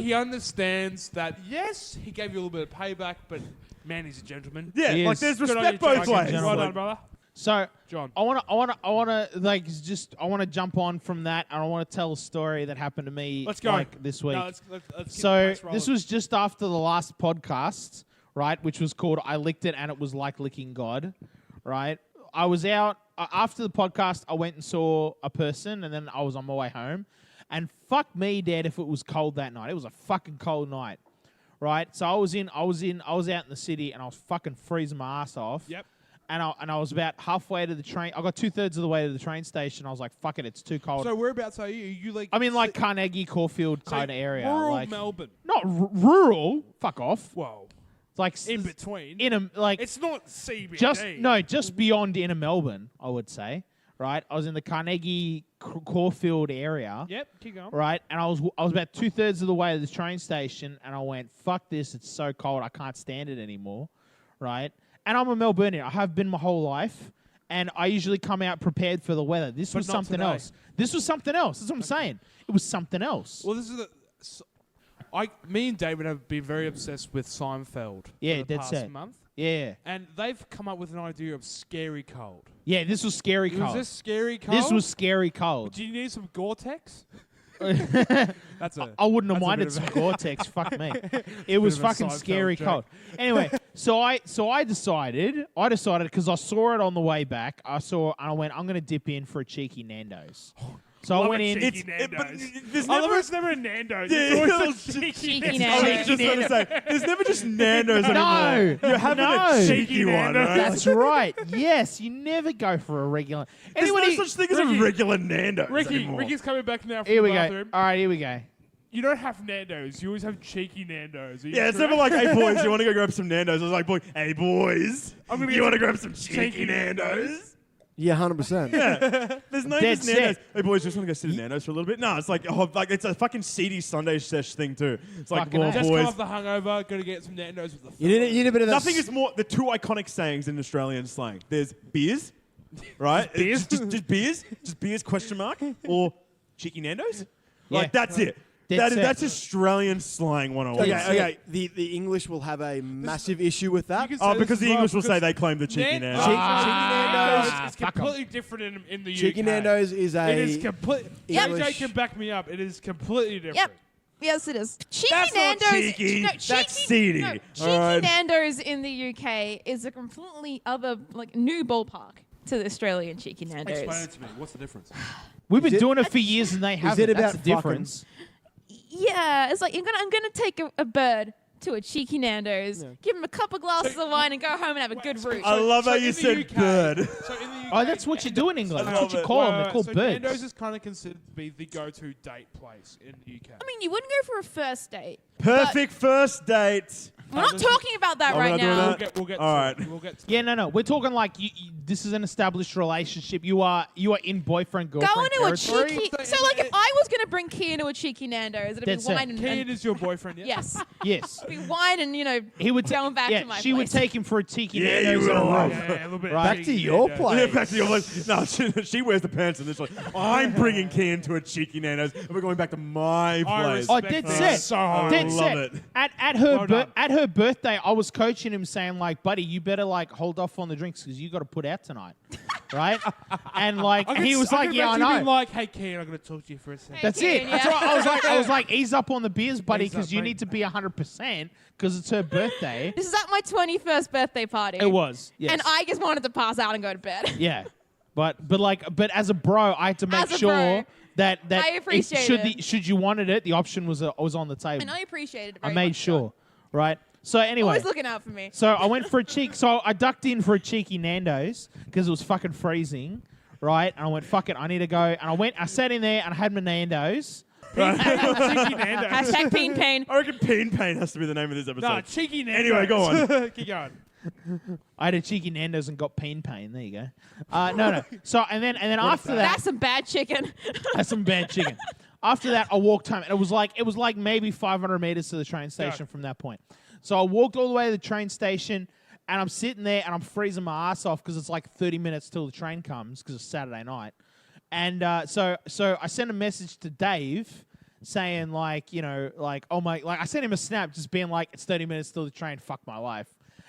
he understands that, yes, he gave you a little bit of payback, but man, he's a gentleman. Yeah, He like is. there's Good on you, respect both Jason. ways. Well Like, done, brother. So, John. I want to jump on from that, and I want to tell a story that happened to me. Let's go. like, this week. No, let's keep the So pace rolling. this was just after the last podcast, right? Which was called "I Licked It and It Was Like Licking God," right? I was out after the podcast. I went and saw a person, and then I was on my way home. And fuck me, Dad, if it was cold that night. It was a fucking cold night, right? So I was out in the city, and I was fucking freezing my ass off. Yep. And I was about halfway to the train. I got 2/3 of the way to the train station. I was like, fuck it, it's too cold. So whereabouts are you? You like? I'm in like Carnegie, Caulfield kind of area. Rural like, Melbourne. not rural. Fuck off. Whoa. It's like In between. in a like It's not CBD. just beyond inner Melbourne, I would say. Right, I was in the Carnegie Caulfield area. Yep. Keep going. Right, and I was about 2/3 of the way to the train station, and I went, "Fuck this! It's so cold. I can't stand it anymore." Right, and I'm a Melburnian. I have been my whole life, and I usually come out prepared for the weather. This But was not something today. else. This was something else. That's what I'm saying. It was something else. Well, this is me and David have been very obsessed with Seinfeld. Yeah, for the dead past set. month, Yeah, and they've come up with an idea of scary cold. yeah. This was scary Was cold. this scary cold? This was scary cold. Do you need some Gore-Tex? That's a. I wouldn't have That's a minded bit some of a- Gore-Tex. Fuck me. It was of a fucking Seinfeld scary joke. cold. Anyway, so I decided because I saw it on the way back. I went, I'm gonna dip in for a cheeky Nando's. So I Love went a in. cheeky but Nando's. there's I love never. it's never a Nando's. Yeah, It's always it's a cheeky Cheeky Nando's. I was just going to say, there's never just Nando's No, anymore. You're having no. a cheeky Cheeky one, Nando's. right? That's right. Yes, you never go for a regular. There's Anybody? no such thing as Ricky- a regular Nando's anymore. Ricky's coming back now from Here the we go. bathroom. All right, here we go. You don't have Nando's. You always have cheeky Nando's. Are you Yeah, it's correct? never like, hey boys, you want to go grab some Nando's? I was like, boy, hey boys, I'm gonna you get want to some grab some cheeky Nando's? Yeah, 100%. There's no Dead just Nando's. set. Hey boys, just want to go sit at Nando's for a little bit? No, it's like it's a fucking seedy Sunday sesh thing too. It's like, Fucking well, A. Just boys, come off the hungover. Gotta get some Nando's with the. You need a bit of that. nothing is more the two iconic sayings in Australian slang. There's beers, right? beers? Just beers, just beers question mark or cheeky Nando's. Like that's it. Dead set. That's Australian slang 101. Okay. The English will have a massive issue with that. You can say Oh, this because as the well, English will say because they claim the cheeky Nan- Nando's. Nando's is fuck 'em. completely different in the UK. Chicken Nando's is a. It is complete. Yep. AJ can back me up. It is completely different. Yep. Yes, it is. Cheeky That's not Nando's. cheeky. No, That's seedy. No, All cheeky right. Nando's in the UK is a completely other, new ballpark to the Australian cheeky Nando's. Explain it to me. What's the difference? We've been it- doing it for years, and they haven't. it That's about the difference. Yeah, it's like I'm gonna take a bird, to a cheeky Nando's, give him a couple glasses of wine, and go home and have a good root. I love how you in the said UK bird. So in the UK, Oh, that's what you do in England. I That's what love you it. call them. They're called so birds. Nando's is kind of considered to be the go-to date place in the UK. I mean, you wouldn't go for a first date. Perfect first date. We're not talking about that Oh, we're right not doing now. that? We'll get All to right. it. We'll get to Yeah, it. no. We're talking like this is an established relationship. You are in boyfriend Go girlfriend into a territory. cheeky. So So, like, if I was gonna bring Key into a cheeky Nando's, it'd be That's it. wine and Kian is your boyfriend, yeah? yes, Yes, it'd be wine and he would. going back yeah, to my she would place. take him for a tiki Yeah, Nando's you in a will. row. Yeah, a little bit. Right. Back to your place. Yeah, back to your place. No, she wears the pants and it's like, I'm bringing Kian to a cheeky Nando's and we're going back to my place. Oh, respect dead that. set. So hard. Dead love set. it. At Well done. her birthday, I was coaching him, saying like, "Buddy, you better like hold off on the drinks because you got to put out tonight, right?" And like, and he was like, "Yeah, I know." Being like, hey, Kian, I'm going to talk to you for a second. That's Kian, it. That's yeah. what I was like, ease up on the beers, buddy, Ease up, because you mate. need to be 100% because it's her birthday. This is at my 21st birthday party. It was, yes. And I just wanted to pass out and go to bed. Yeah, but as a bro, I had to make As a sure bro, that I if- appreciate it. should you wanted it, the option was on the table. And I appreciated it I very made much, sure, right? So anyway, Always looking out for me. so I went for a cheek. So I ducked in for a cheeky Nando's because it was fucking freezing, right? And I went, fuck it, I need to go. And I sat in there and I had my Nando's. Hashtag Peen Pain. I reckon Peen Pain has to be the name of this episode. No, cheeky Nando's. Anyway, go on. Keep going. I had a cheeky Nando's and got pain. There you go. No. So and then after that, That's some bad chicken. that's some bad chicken. After that, I walked home, and it was like maybe 500 meters to the train station from that point. So I walked all the way to the train station, and I'm sitting there, and I'm freezing my ass off because it's like 30 minutes till the train comes because it's Saturday night. And so I sent a message to Dave saying like, I sent him a snap just being like, it's 30 minutes till the train, fuck my life.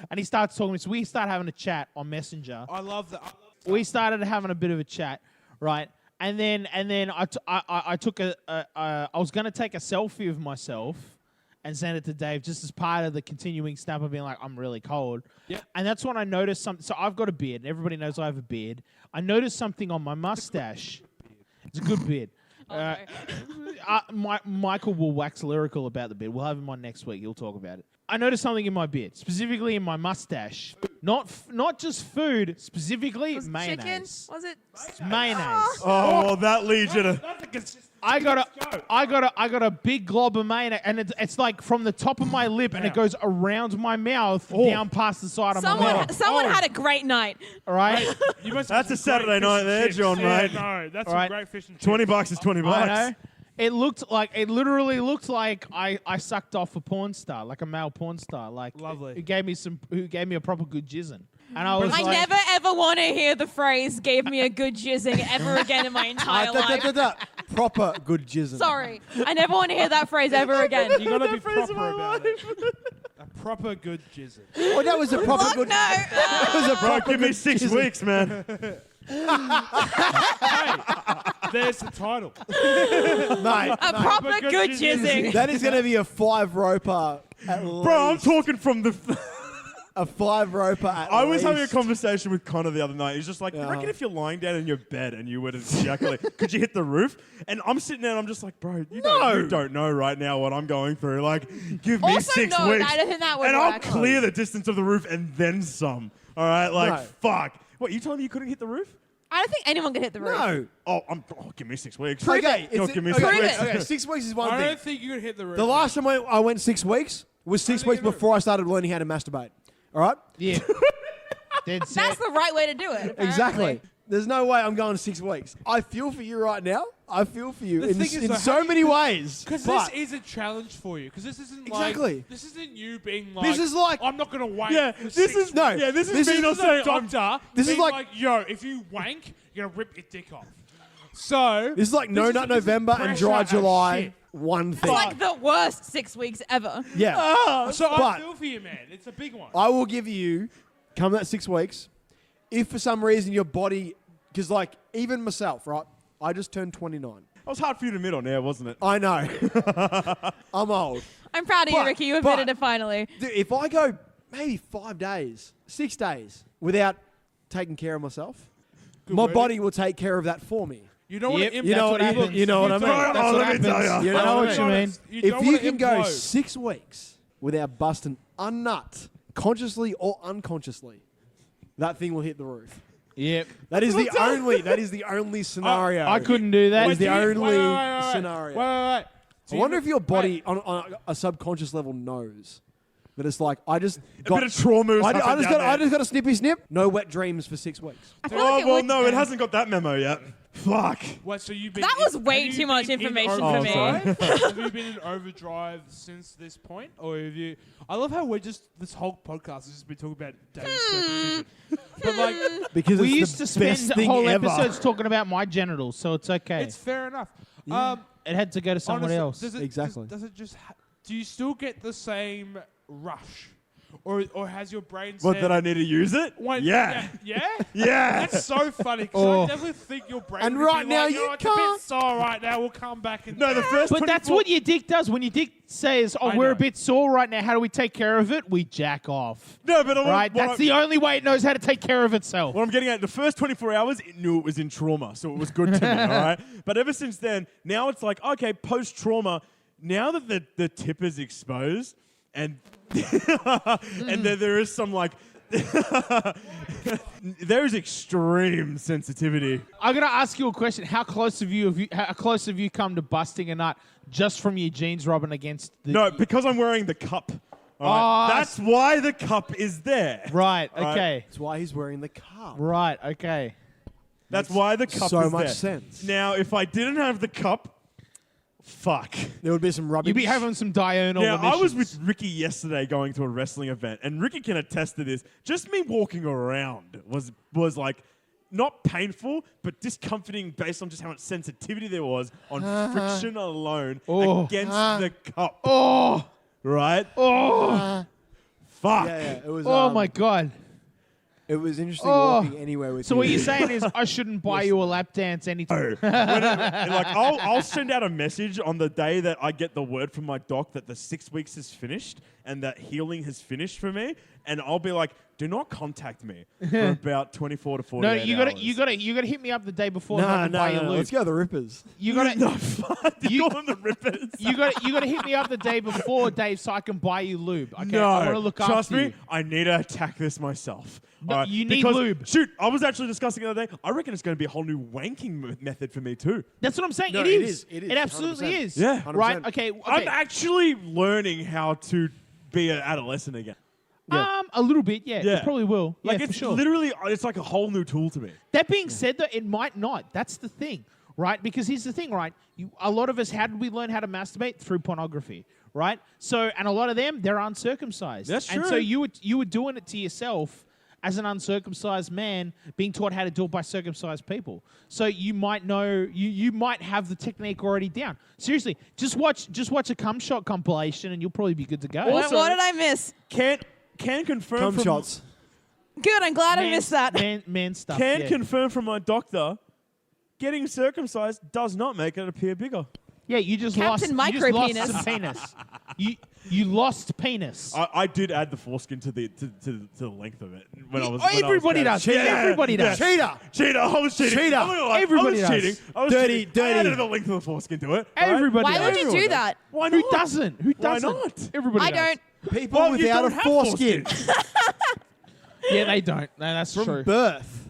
And he starts talking to me, so we start having a chat on Messenger. I love that. We started having a bit of a chat, right? And then I was going to take a selfie of myself and send it to Dave just as part of the continuing snap of being like, I'm really cold. Yeah. And that's when I noticed something. So I've got a beard. Everybody knows I have a beard. I noticed something on my mustache. It's a good beard. Michael will wax lyrical about the beard. We'll have him on next week. He'll talk about it. I noticed something in my beard, specifically in my mustache. Not just food, specifically Was it mayonnaise. chicken? Was it? It's mayonnaise. Oh, well, that leads you to... That's a consistent. I got a big glob of mayonnaise, and it's like from the top of my lip, and it goes around my mouth down past the side of my mouth. Someone had a great night. All right, You must have That's some a great Saturday fish night and there, chips. John, Yeah, mate. No, that's Alright. some great fish and chips. $20 is $20. I know. It literally looked like I sucked off a porn star, like a male porn star, like Lovely. Who gave me a proper good jizzing, and I was I like, never ever want to hear the phrase "gave me a good jizzing" ever again in my entire life. Proper good jizzing. Sorry, I never want to hear that phrase ever again. You gotta be proper about it. A proper good jizzing. Well, that was a proper Fuck good. no. That was a Bro, proper give me good 6 jizzing. weeks, man. There's the title. Mate, A proper good good jizzing. jizzing. that is going to be a 5-roper at least. Bro, I'm talking from the... A 5-roper at I was having a least. conversation with Connor the other night. He's just like, you reckon if you're lying down in your bed and you were to ejaculate, could you hit the roof? And I'm sitting there and I'm just like, bro, you don't know right now what I'm going through. Like, give me Also, 6 no, weeks. I don't think that would and I'll work. clear the distance of the roof and then some. All right? Like, No. fuck. What, you told me you couldn't hit the roof? I don't think anyone can hit the roof. No. Oh, give me 6 weeks. Okay, Yo, it's, give me okay, 6 Prove weeks. it. okay, 6 weeks is one I thing. don't think you could hit the roof. The last time I went 6 weeks was 6 weeks before I started learning how to masturbate. All right? yeah, dead set. That's the right way to do it. apparently. Exactly. There's no way I'm going 6 weeks. I feel for you right now. I feel for you The in, thing is, in though, so how do many you- ways. Because But this is a challenge for you. Because this isn't Exactly. like this isn't you being like This is like- I'm not gonna wank. Yeah, for this 6 is no, weeks." Yeah, this is this me is not This is saying a doctor. This is being like- yo, if you wank, you're gonna rip your dick off. So this is like No Nut November and pressure Dry as July. shit. One It's thing. like the worst 6 weeks ever. Yeah. So I But- feel for you, man. It's a big one. I will give you, come that 6 weeks, if for some reason your body, because like even myself, right? I just turned 29. That was hard for you to admit on air, wasn't it? I know. I'm old. I'm proud of you, But- Ricky. You admitted but- it finally. Dude, if I go maybe 5 days, 6 days without taking care of myself, my wording. body will take care of that for me. You don't Yep. want to You know what what, you know what I mean? Right, That's oh, what let me happens. tell ya. You know I know what what I you mean? mean. If you can go 6 weeks without busting a nut, consciously or unconsciously, that thing will hit the roof. Yep. That is the only scenario. I couldn't do that. That is the only wait. scenario. Wait. I wonder if your body, on a subconscious level, knows that it's like I just got a bit of trauma. I just got a snippy snip. No wet dreams for 6 weeks. I feel like it would no, it then. hasn't got that memo yet. Fuck. Wait, so you've been That was way have you too much been in information for me. overdrive? Have you been in overdrive since this point, or have you? I love how this whole podcast has just been talking about Dave's circumcision, but like Because We it's used the to spend best thing whole ever. episodes talking about my genitals, so it's okay. it's fair enough. It had to go to someone Honestly, else. Does it, Exactly. Does it just? Do you still get the same rush, or has your brain What, said? that I need to use it? Yeah. That's so funny because I definitely think your brain. And would right be now like, you it's a bit can't. sore right now. We'll come back and. No, the first But that's 24 what your dick does. When your dick says, I we're know. a bit sore right now, how do we take care of it? We jack off. No, but Right? That's the only way it knows how to take care of itself. What I'm getting at, the first 24 hours, it knew it was in trauma, so it was good to me, all right? But ever since then, now it's like, okay, post-trauma, now that the tip is exposed, and and there is some, like, there is extreme sensitivity. I'm gonna ask you a question. How close have you come to busting a nut just from your jeans rubbing against the... No, because I'm wearing the cup. All Oh, right? That's why the cup is there. Right, Right. okay. That's why he's wearing the cup. Right, okay. That's why the cup so is much there. sense. Now, if I didn't have the cup, fuck. There would be some rubbish. You'd be having some diurnal Now, I was emissions. with Ricki yesterday going to a wrestling event, and Ricki can attest to this. Just me walking around was like not painful, but discomforting based on just how much sensitivity there was on friction alone against the cup. Oh! Right? Fuck. Yeah, it was. Oh my God. It was interesting Oh. walking anywhere with So you. what you're saying is I shouldn't buy you a lap dance anytime. Like I'll send out a message on the day that I get the word from my doc that the 6 weeks is finished and that healing has finished for me, and I'll be like, do not contact me for about 24 to 48 No, hours. you gotta hit me up the day before. so I No, can buy you lube. let's go to the Rippers. You gotta No, fuck. You call them the rippers. you gotta hit me up the day before, Dave, so I can buy you lube. Okay, No, I want to look trust after me, you. I need to attack this myself. No, All right? you need Because, lube. Shoot, I was actually discussing the other day. I reckon it's going to be a whole new wanking method for me too. That's what I'm saying. No, it it is. is. It absolutely 100%. is. Yeah. Right. 100%. Okay. I'm actually learning how to be an adolescent again. A little bit. Yeah. Yeah. It probably will. Like yeah, it's for sure. literally, it's like a whole new tool to me. That being said, though, it might not. That's the thing, right? Because here's the thing, right? A lot of us, how did we learn how to masturbate? Through pornography, right? So, and a lot of them, they're uncircumcised. That's And true. so you were doing it to yourself as an uncircumcised man, being taught how to do it by circumcised people. So you might know, you might have the technique already down. Seriously, just watch a cum shot compilation, and you'll probably be good to go. What did I miss? Can confirm Cum from shots. Good, I'm glad I missed that. Man stuff. can yeah. confirm from my doctor. Getting circumcised does not make it appear bigger. Yeah, you just Captain lost. You just lost Micropenis. some penis. You lost penis. I did add the foreskin to the length of it when I was. Everybody does. Yeah, Everybody does. Cheater. Cheater! I was cheating. Cheater. I'm not gonna lie, Everybody I was does. cheating. I was Dirty, cheating. I dirty. added the length of the foreskin to it. Everybody Why does. would you Everyone do does. that? Why Who not? doesn't? Who Why doesn't? not? Everybody I does. don't. People Well, you without don't a have foreskin. Yeah, they don't. No, that's From true. birth.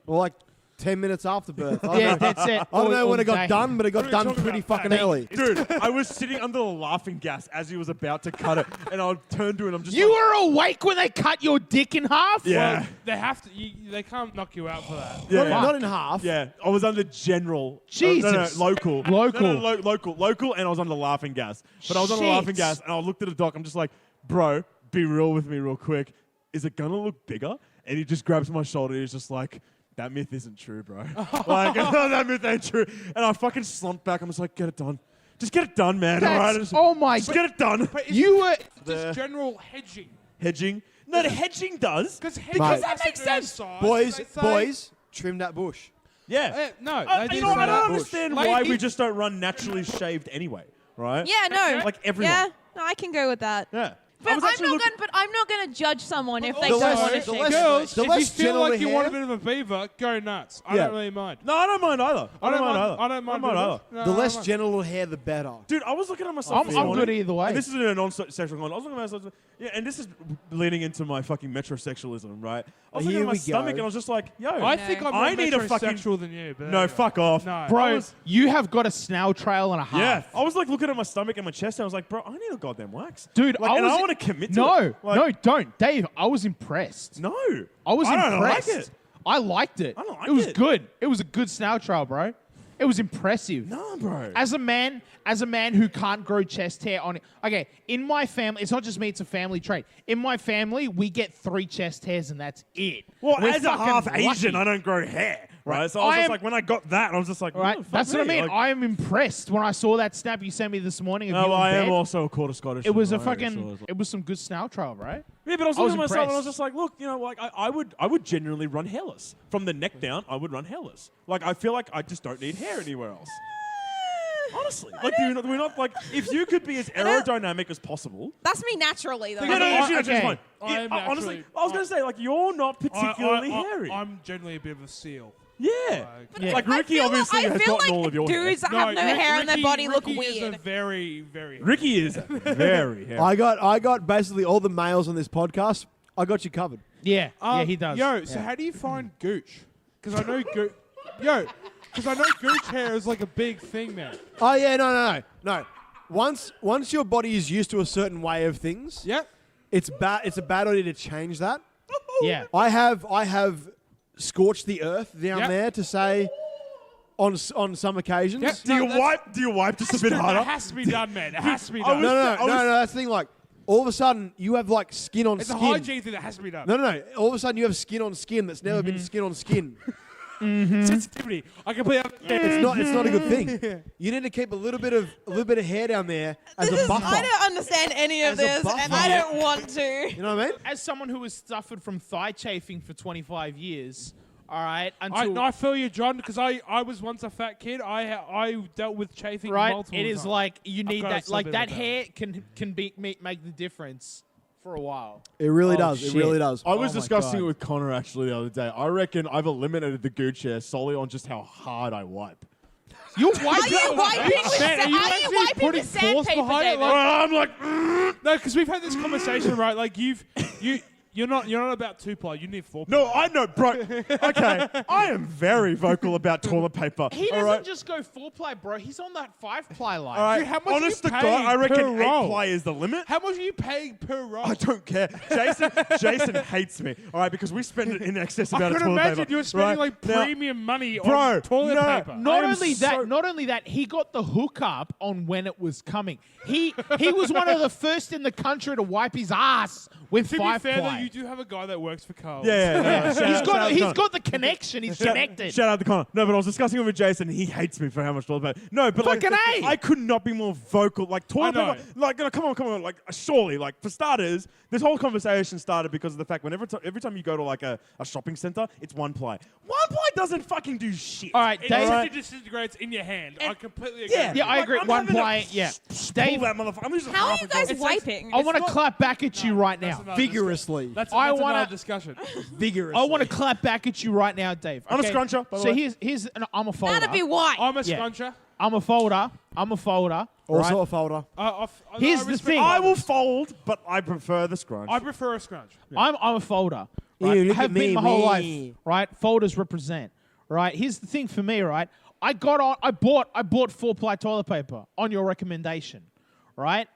Or like 10 minutes after birth. I don't Yeah, know. that's it. I don't Or- know when or it got day. done, but it got What are you done talking pretty about? fucking early. Dude, I was sitting under the laughing gas as he was about to cut it, and I turned to it and I'm just You like, were awake when they cut your dick in half? Yeah. Well, they have to. They can't knock you out for that. Yeah. Not in half. Yeah, I was under general. Jesus. Local. Local. No, local, and I was under laughing gas. But I was under Shit. laughing gas, and I looked at the doc. I'm just like, bro, be real with me real quick. Is it gonna look bigger? And he just grabs my shoulder. He's just like, that myth isn't true, bro. Like, that myth ain't true. And I fucking slumped back. I'm just like, get it done. Just get it done, man. All right? That's, Just, oh my just get it done. But is You were... just general hedging. Hedging. No, the hedging does. Because that makes sense. Boys, trim that bush. Yeah. No, I they do don't that. understand Like, why we it- just don't run naturally shaved anyway, right? Yeah, no. Like everyone. Yeah, no, I can go with that. Yeah. But was I'm actually not looking. going. But I'm not going to judge someone if they the don't less- want to the shave. less- Girls, the if you less feel general like you want a hair- bit of a beaver, go nuts. I Yeah. don't really mind. No, I don't mind either. I don't mind either. I don't mind either. beavers. No, The I less don't mind. genital hair, the better. Dude, I was looking at myself. this I'm morning, good either way. And this is in a non-sexual comment. I was looking at myself. Yeah, and this is leading into my fucking metrosexualism, right? I was looking Here at my we stomach go. and I was just like, yo. I No. think I'm I more need a fucking- metrosexual than you. But no, anyway. fuck off. No. Bro, you have got a snail trail and a half. Yeah, I was like looking at my stomach and my chest and I was like, bro, I need a goddamn wax. Dude, like, I and was- I want to commit to No, it. Like, no, don't. Dave, I was impressed. No. I was I don't impressed. like it. I liked it. I don't like it was it. good. It was a good snail trail, bro. It was impressive. No, bro. As a man who can't grow chest hair on it. Okay, in my family, it's not just me, it's a family trait. In my family, we get 3 chest hairs and that's it. Well, We're as a fucking half Asian, lucky. I don't grow hair, right? Right. So I was I just am- like, when I got that, I was just like, Right? "Oh, fuck That's what I me." mean. Like, I am impressed when I saw that snap you sent me this morning of no, you in I am bed. also a quarter Scottish. It was a and Irish, so I fucking, was like- it was some good snail trail, right? Yeah, but I was I was looking at myself and I was impressed. just like, look, you know, like I would genuinely run hairless. From the neck down, I would run hairless. Like I feel like I just don't need hair anywhere else. Honestly, like do we not like if you could be as aerodynamic as possible. That's me naturally though. No, no, I- actually, okay. it's fine. I am Honestly, naturally- I was gonna say like you're not particularly hairy. I'm generally a bit of a seal. Yeah, Yeah. like I Ricky feel obviously like, I has feel gotten like all of your dudes hair. that have no hair on their body look Ricky is a weird. very, very. Ricky is very hairy. I got basically all the males on this podcast. I got you covered. Yeah, yeah, he does. Yo, so Yeah. how do you find gooch? Because I know gooch. Yo, because I know gooch hair is like a big thing now. Oh yeah, no. Once your body is used to a certain way of things, Yep. it's a bad idea to change that. Yeah. I have scorched the earth down Yep. there to say on some occasions. Yep. Do you No, wipe? Do you wipe just a bit It harder? has to be done, man. It has to be I done. was- No, I that's the thing. Like all of a sudden you have like skin on It's a skin. hygiene thing that has to be done. No. All of a sudden you have skin on skin that's never been skin on skin. Sensitivity. I completely understand. It's not a good thing. You need to keep a little bit of hair down there as This a is, buffer. I don't understand any of As a this, and buffer. I don't want to. You know what I mean? As someone who has suffered from thigh chafing for 25 years, all right, I, until no, I feel you, John, because I was once a fat kid. I dealt with chafing right, multiple it is times. like you need got that. some Like bit that of that. hair can make the difference for a while. It really Oh, does. It shit. really does. I was Oh my discussing God. it with Connor actually the other day. I reckon I've eliminated the gooch hair solely on just how hard I wipe. You're Are white. you wiping with Man, are you are you actually wiping putting with force sandpaper, behind it? David? Like- I'm like, No, because we've had this conversation, right? Like you're not about 2-ply. You need 4-ply. no, I know, bro. Okay, I am very vocal about toilet paper. He all doesn't right? just go 4-ply, bro. He's on that 5-ply line. All right, Dude, how much are honest you to God, paying I reckon per roll? 8-ply is the limit. How much are you paying per roll? I don't care. Jason hates me. All right, because we spend an in excess I amount of could toilet imagine paper. you're spending right? like Now- premium money Bro, on toilet no. paper. Not I am only that, he got the hookup on when it was coming. He was one of the first in the country to wipe his ass with To be 5-ply. fair, though, you do have a guy that works for Carl. Yeah. He's got the connection. He's connected. Shout out to Connor. No, but I was discussing it with Jason. He hates me for how much toilet paper. No, but like, Fucking A. I could not be more vocal. Like toilet I know. paper. Like, no, come on. Like, surely, like for starters, this whole conversation started because of the fact whenever every time you go to like a shopping center, it's 1-ply. 1-ply doesn't fucking do shit. All right, It Dave. instantly disintegrates in your hand. I completely agree. Yeah. with Yeah, you. I agree. I'm having to 1-ply. Yeah, Dave. Pull that motherfucker. I'm using How are half you a guys glass. wiping? I want to not- clap back at you right That's now. another Vigorously. That's I another wanna- discussion. Vigorously. I want to clap back at you right now, Dave. I'm a okay? scruncher, by the So way. I'm a folder. That'd be why. I'm a Yeah. scruncher. I'm a folder. Also right? a folder. Here's I the respect thing. I will folders. fold, but I prefer the scrunch. I prefer a scrunch. I'm a folder. Right? Ew, look have at been me, my whole me. life. Right? Folders represent. Right? Here's the thing for me, right? I bought 4-ply toilet paper on your recommendation. Right?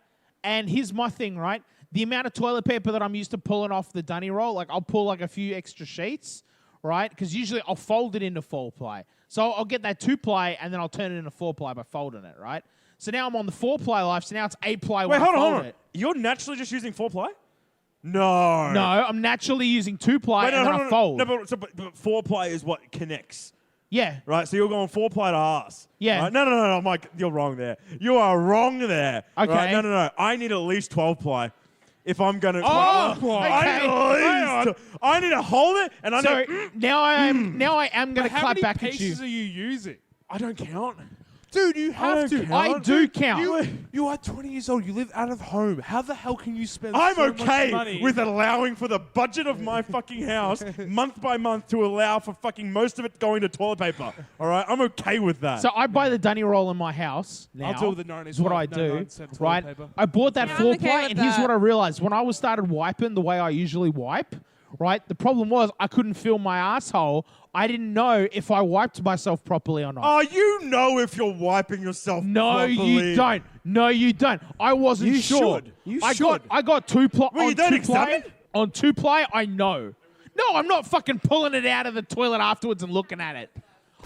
And here's my thing, right? The amount of toilet paper that I'm used to pulling off the dunny roll, like I'll pull like a few extra sheets, right? Because usually I'll fold it into 4-ply. So I'll get that 2-ply and then I'll turn it into 4-ply by folding it, right? So now I'm on the 4-ply life, so now it's 8-ply Wait, when I hold fold on. it. You're naturally just using 4-ply? No. No, I'm naturally using 2-ply Wait, and then I fold. No, but 4-ply is what connects. Yeah. Right, so you're going 4-ply to ass. Yeah. Right? No, Mike, you're wrong there. You are wrong there. Okay. Right? No. I need at least 12-ply if I'm gonna. Oh, okay. I need to hold it, and I So need. now I am going to How clap many back at you. pieces are you using? I don't count. Dude, you have to. I do count. You are 20 years old. You live out of home. How the hell can you spend I'm so much okay money? with allowing for the budget of my fucking house month by month to allow for fucking most of it going to toilet paper. All right? I'm okay with that. So I buy the dunny roll in my house now. I'll do the 90s. Is what I do, 99-cent toilet right? paper. I bought that Yeah, I'm 4 okay ply, with and here's that. what I realized. When I started wiping the way I usually wipe, right, the problem was I couldn't feel my asshole. I didn't know if I wiped myself properly or not. Oh, you know if you're wiping yourself No, properly. you don't. No, you don't. I wasn't You sure. should. You I should. got 2 ply. Well, you don't examine? On 2 ply, I know. No, I'm not fucking pulling it out of the toilet afterwards and looking at it.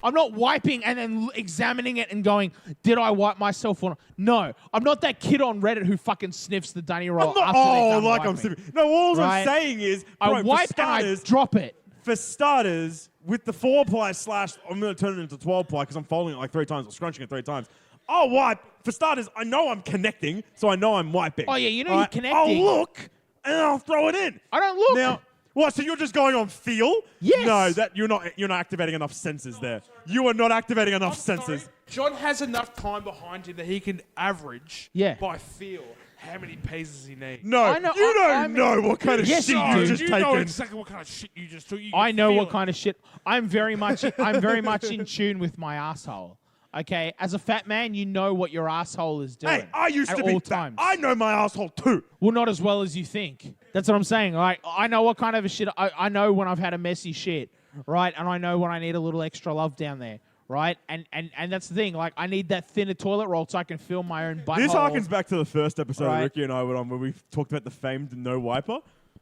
I'm not wiping and then examining it and going, did I wipe myself or not? No, I'm not that kid on Reddit who fucking sniffs the dunny roll after they're done like wiping. I'm stupid. No, all Right? I'm saying is, I bro, wipe for and I starters, drop it. for starters, with the 4 ply / I'm going to turn it into 12 ply because I'm folding it like 3 times or scrunching it 3 times. I'll wipe. For starters, I know I'm connecting, so I know I'm wiping. Oh, yeah, you know All you're right? connecting. I'll look, and then I'll throw it in. I don't look. Now, what? So you're just going on feel? Yes. No, that you're not activating enough senses there. You are not activating enough I'm senses. sorry. John has enough time behind him that he can average by feel how many paces he needs. No, I know- you I don't mean- know what kind of Yes, shit you you've do. just you taken. know exactly what kind of shit you just took. You I can know feel what it. kind of shit. I'm very much in tune with my asshole. Okay, as a fat man, you know what your asshole is doing. Hey, I used at to be all fat. times. I know my asshole too. Well, not as well as you think. That's what I'm saying. Like, I know what kind of a shit. I know when I've had a messy shit, right? And I know when I need a little extra love down there, right? And that's the thing. Like, I need that thinner toilet roll so I can feel my own butthole. This harkens back to the first episode Right. Ricky and I were on where we talked about the famed no wiper.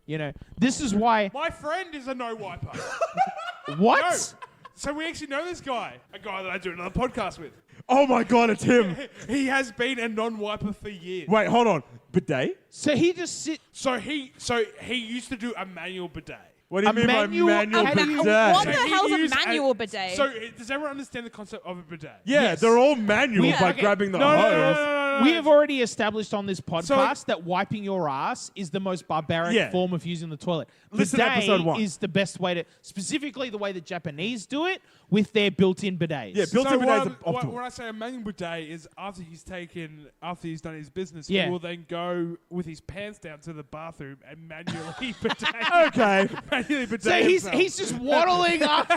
You know, this is why. My friend is a no wiper. What? No. So we actually know this guy, a guy that I do another podcast with. Oh my god, it's him. He has been a non-wiper for years. Wait, hold on. Bidet? So he just sit. So he used to do a manual bidet. What do you A mean manual- by manual a bidet? ma- What the So he hell's a used manual bidet? So does everyone understand the concept of a bidet? Yeah, Yes. they're all manual We- by okay. grabbing the No, no, hose. no, no, no, no. We have already established on this podcast that wiping your ass is the most barbaric Yeah. form of using the toilet. Listen to Bidet episode 1. is the best way to, specifically the way the Japanese do it with their built-in bidets. Yeah, built-in So bidets what, are optimal. when I say a manual bidet is after he's done his business, Yeah. he will then go with his pants down to the bathroom and manually bidet. Okay. Manually bidet So himself. he's just waddling up.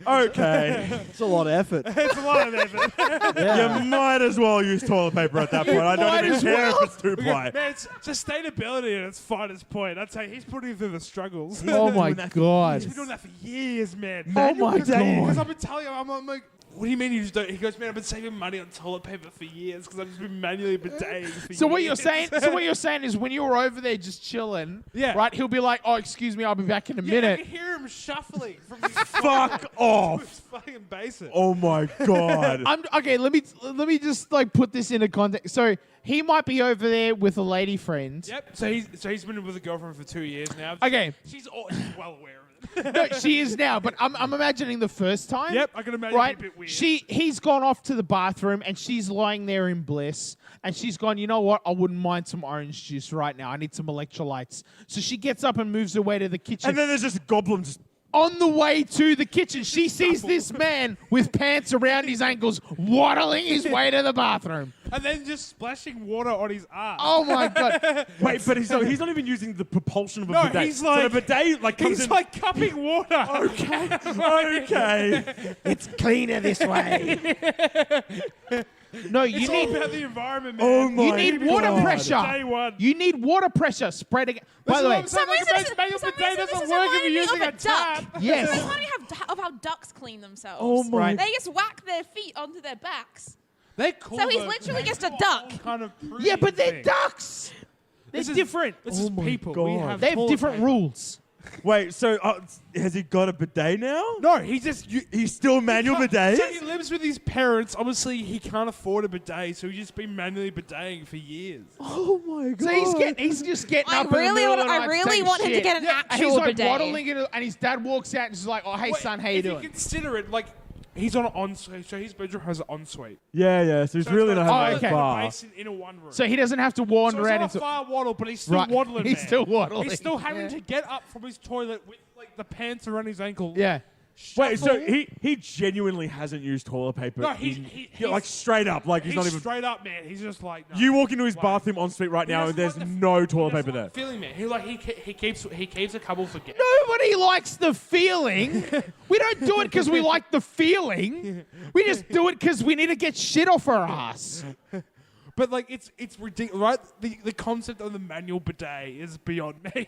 Okay. It's a lot of effort. It's a lot of effort. You might as well use toilet paper at that point. I don't might even as care well. if it's 2 ply. Man, it's sustainability at its finest point. I'd say he's putting through the struggles. Oh my He's God. been doing that for years, man. Oh my Because God. I've been telling him, I'm like, what do you mean you just don't? He goes, man, I've been saving money on toilet paper for years because I've just been manually bideting for years. So what you're saying? So what you're saying is when you were over there just chilling, Yeah. right? He'll be like, "Oh, excuse me, I'll be back in a Yeah, I minute." can hear him shuffling from his Fuck off. It's fucking basic. Oh my god. I'm okay. Let me just like put this into context. So he might be over there with a lady friend. Yep. So he's been with a girlfriend for 2 years now. Okay. She's well aware of it. No, she is now, but I'm imagining the first time. Yep, I can imagine Right, it'd be a bit weird. he's gone off to the bathroom and she's lying there in bliss, and she's gone, you know what? I wouldn't mind some orange juice right now. I need some electrolytes. So she gets up and moves her way to the kitchen. And then there's just goblins. On the way to the kitchen, she sees this man with pants around his ankles waddling his way to the bathroom. And then just splashing water on his ass. Oh my God. Wait, but he's not even using the propulsion of a No, bidet. he's so like- the bidet like comes He's in. like cupping water. okay, okay. It's cleaner this way. No, you It's all need about the environment, man. Oh my you need water God. pressure. Day one. You need water pressure spread again. By the way, some reason this manual some bidet reason this doesn't is work if reminding you're me using of a a duck. tap. Yes. This reminds me of how ducks clean themselves. Oh my- Right. They just whack their feet onto their backs. They call So he's the- literally they just a call duck. all Kind of yeah, but they're thing. ducks. They're This is- different. This is people. We God. have They have toilet different paper. rules. Wait, so has he got a bidet now? No, he just. He's still manual bidet? So he lives with his parents. Obviously, he can't afford a bidet, so he's just been manually bideting for years. Oh my god. So he's just getting I up in the really middle want of the night I to really take want him to shit. get an And actual he's like bidet. waddling in, and his dad walks out and is like, "Oh, hey Wait, son, how you if doing?" you consider it, like, he's on an ensuite, so his bedroom has an ensuite. Yeah, so he's So really it's not got a having okay. a toilet, bar. a basin in a one room. So he doesn't have to wander So around it's into. not a far waddle, but he's still Right. waddling. He's man. still waddling. He's still having Yeah. to get up from his toilet with like the pants around his ankle. Yeah. Wait, so shuffle. he genuinely hasn't used toilet paper. No, he's like straight up, like he's not even. straight up, man. He's just like no. You walk into his Like, bathroom en suite right he now, doesn't and there's like the- no toilet he paper doesn't there. like the feeling, man. He keeps a couple for. Nobody likes the feeling. We don't do it because we like the feeling. We just do it because we need to get shit off our ass. But like it's ridiculous, right? The concept of the manual bidet is beyond me.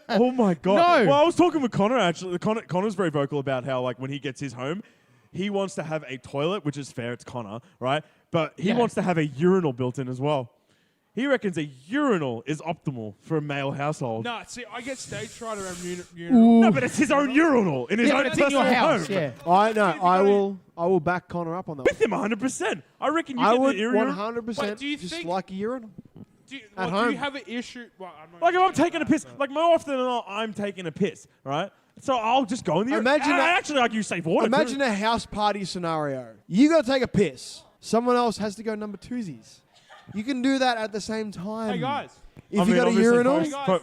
Oh my god! No. Well, I was talking with Connor actually. Connor's very vocal about how like when he gets his home, he wants to have a toilet, which is fair. It's Connor, right? But he Yeah. wants to have a urinal built in as well. He reckons a urinal is optimal for a male household. No, see, I get stage fright around urinal. No, but it's his own urinal in his Yeah, own but it's in your personal house. home. Yeah. I know. you I will back Connor up on that. With him 100%. I reckon you I get would the urinal. 100% Wait, do you just think- like a urinal. Do you, At do home. you have an issue? Well, I'm not Like if gonna I'm say taking a that, piss, but- like more often than not, I'm taking a piss, right? So I'll just go in the urinal. Imagine that- Actually, like you save water. Imagine too. a house party scenario. You got to take a piss. Someone else has to go number twosies. You can do that at the same time. Hey guys, If I you mean, got a obviously urinal, Hey, guys.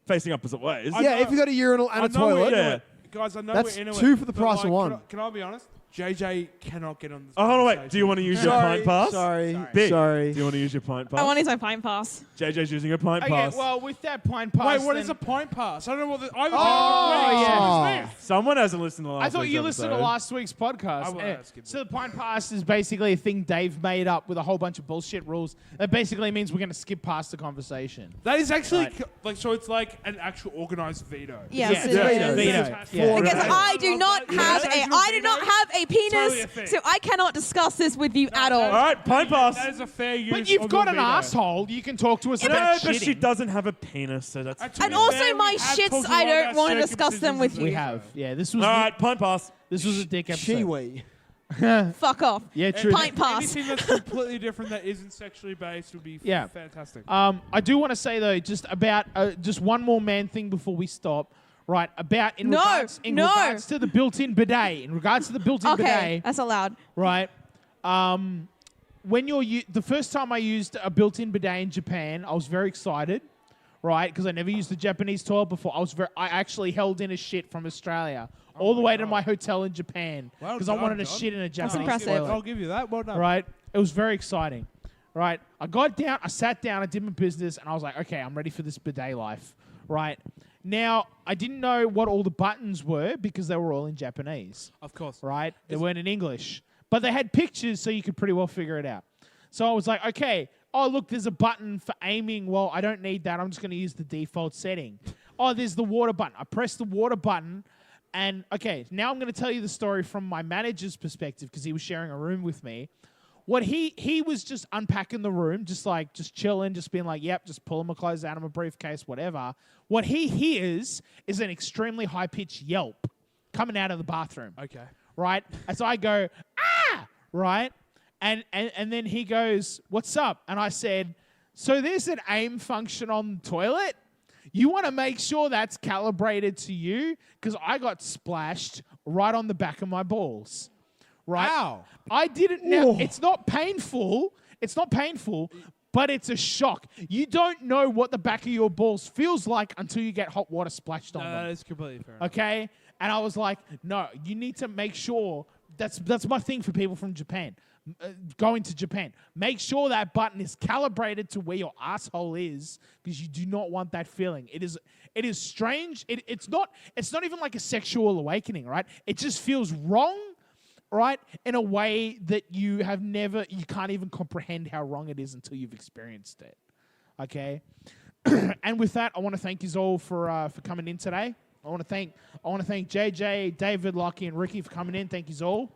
facing opposite ways. I yeah, know- if you got a urinal and I a know we're toilet, into Yeah. it. Guys, I know That's we're into two it, for the but, price like, of one. Can I be honest? JJ cannot get on this. Oh, hold on, wait. conversation. Do you want to use your sorry, pint pass? sorry, Big. sorry. Do you want to use your pint pass? I want his own pint pass. JJ's using a pint Okay, pass. well, with that pint pass. Wait, what is then- a pint pass? I don't know what the. I haven't Oh, been yeah. Someone hasn't listened to last I thought week's you listened to episode. last week's podcast. I will, Eh, skip so it. the pint pass is basically a thing Dave made up with a whole bunch of bullshit rules. That basically means we're going to skip past the conversation. That is actually Right. like so. It's like an actual organized veto. Yes, Yeah. it Yeah. is. Veto. Fantastic. Yeah. Because Yeah. I do not Yeah. have That's a actual I do not veto. have a penis, Totally a thing. so I cannot discuss this with you at All all. right, pint pass. That is a fair use. But you've of got your an veto. asshole. You can talk to us No, about but shitting. she doesn't have a penis, so that's. To And be also fair, my we have shits, talked a I lot don't about want to discuss them with circumcisions you. We have. Yeah, this was All right, pint pass. this was a dick episode. Chiwi. Fuck off. Yeah, true. Pint pass. Anything that's completely different that isn't sexually based would be Yeah. fantastic. I do want to say though, just about just one more man thing before we stop. Right, about in regards to the built-in bidet. In regards to the built-in Okay, bidet, that's allowed. right? When the first time I used a built-in bidet in Japan, I was very excited, right? Because I never used the Japanese toilet before. I actually held in a shit from Australia all the way to my hotel in Japan Well because I done, wanted to John. shit in a Japanese impressive. toilet. I'll give you that. Well done. Right? It was very exciting. Right? I got down, I sat down, I did my business, and I was like, okay, I'm ready for this bidet life. Right? Now, I didn't know what all the buttons were because they were all in Japanese. Of course. Right? They weren't in English. But they had pictures, so you could pretty well figure it out. So I was like, okay, oh, look, there's a button for aiming. Well, I don't need that. I'm just going to use the default setting. Oh, there's the water button. I pressed the water button. And, okay, now I'm going to tell you the story from my manager's perspective because he was sharing a room with me. What he was just unpacking the room, just chilling, just being like, yep, just pulling my clothes out of my briefcase, whatever. What he hears is an extremely high-pitched yelp coming out of the bathroom. Okay. Right? As I go, ah! Right? And then he goes, what's up? And I said, so there's an aim function on the toilet? You want to make sure that's calibrated to you? Because I got splashed right on the back of my balls. Right? Ow. I didn't know. It's not painful. It's not painful, but it's a shock. You don't know what the back of your balls feels like until you get hot water splashed on No, them. that is completely fair. enough. Okay? And I was like, no, you need to make sure. That's my thing for people from Japan. Going to Japan. Make sure that button is calibrated to where your asshole is because you do not want that feeling. It is strange. It's not even like a sexual awakening, right? It just feels wrong, right? In a way that you can't even comprehend how wrong it is until you've experienced it. Okay? And with that, I want to thank you all for coming in today. I want to thank JJ, David, Lachlan, and Ricki for coming in. Thank you all.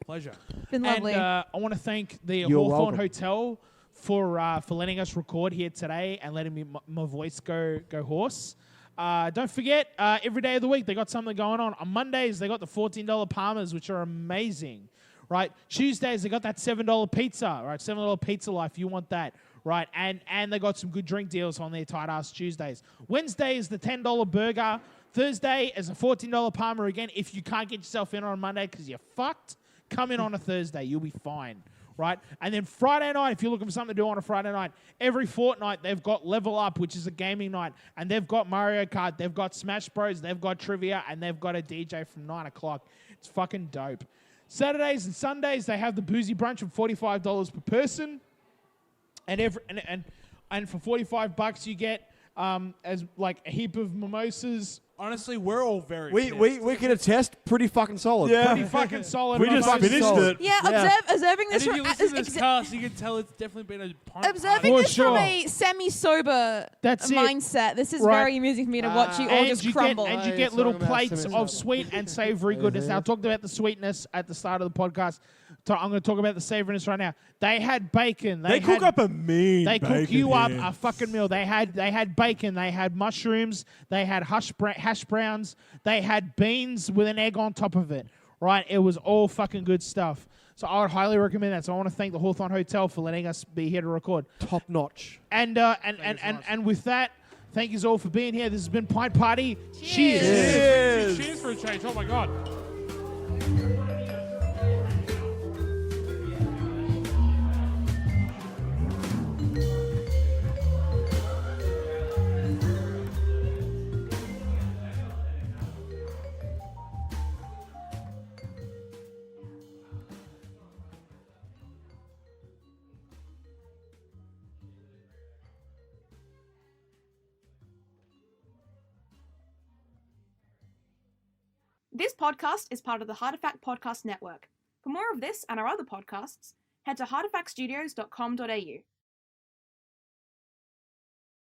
Pleasure. Been lovely. And I want to thank the You're Hawthorne welcome. Hotel for letting us record here today and letting me my voice go hoarse. Don't forget, every day of the week they got something going on. On Mondays they got the $14 Palmers, which are amazing. Right? Tuesdays they got that $7 pizza. Right? $7 pizza life. You want that? Right? And they got some good drink deals on their tight ass Tuesdays. Wednesday is the $10 burger. Thursday is a $14 Palmer again. If you can't get yourself in on Monday because you're fucked, come in on a Thursday. You'll be fine. right? And then Friday night, if you're looking for something to do on a Friday night, every fortnight they've got Level Up, which is a gaming night, and they've got Mario Kart, they've got Smash Bros, they've got trivia, and they've got a DJ from 9 o'clock. It's fucking dope. Saturdays and Sundays, they have the boozy brunch of $45 per person. And for $45 you get as like a heap of mimosas. Honestly, we're all very We can attest, pretty fucking solid. Yeah. Pretty fucking solid. We just mimosas. finished solid. it. Yeah, observing And this if you listen to this exa- cast, you can tell it's definitely been a pint. observing For this sure. from a semi-sober That's it. mindset. This is Right. very amusing for me to watch you all And just you crumble. get, and you Oh, get you're little talking about plates semi-sober. of sweet and savory goodness. Now, I talked about the sweetness at the start of the podcast. So I'm going to talk about the savoriness right now. They had bacon. They cook up a mean They cook bacon you up here. a fucking meal. They had bacon. They had mushrooms. They had hash browns. They had beans with an egg on top of it. Right? It was all fucking good stuff. So I would highly recommend that. So I want to thank the Hawthorne Hotel for letting us be here to record. Top notch. And with that, thank you all for being here. This has been Pint Party. Cheers. Cheers. Cheers for a change. Oh my god. This podcast is part of the Hartefact Podcast Network. For more of this and our other podcasts, head to hartefactstudios.com.au.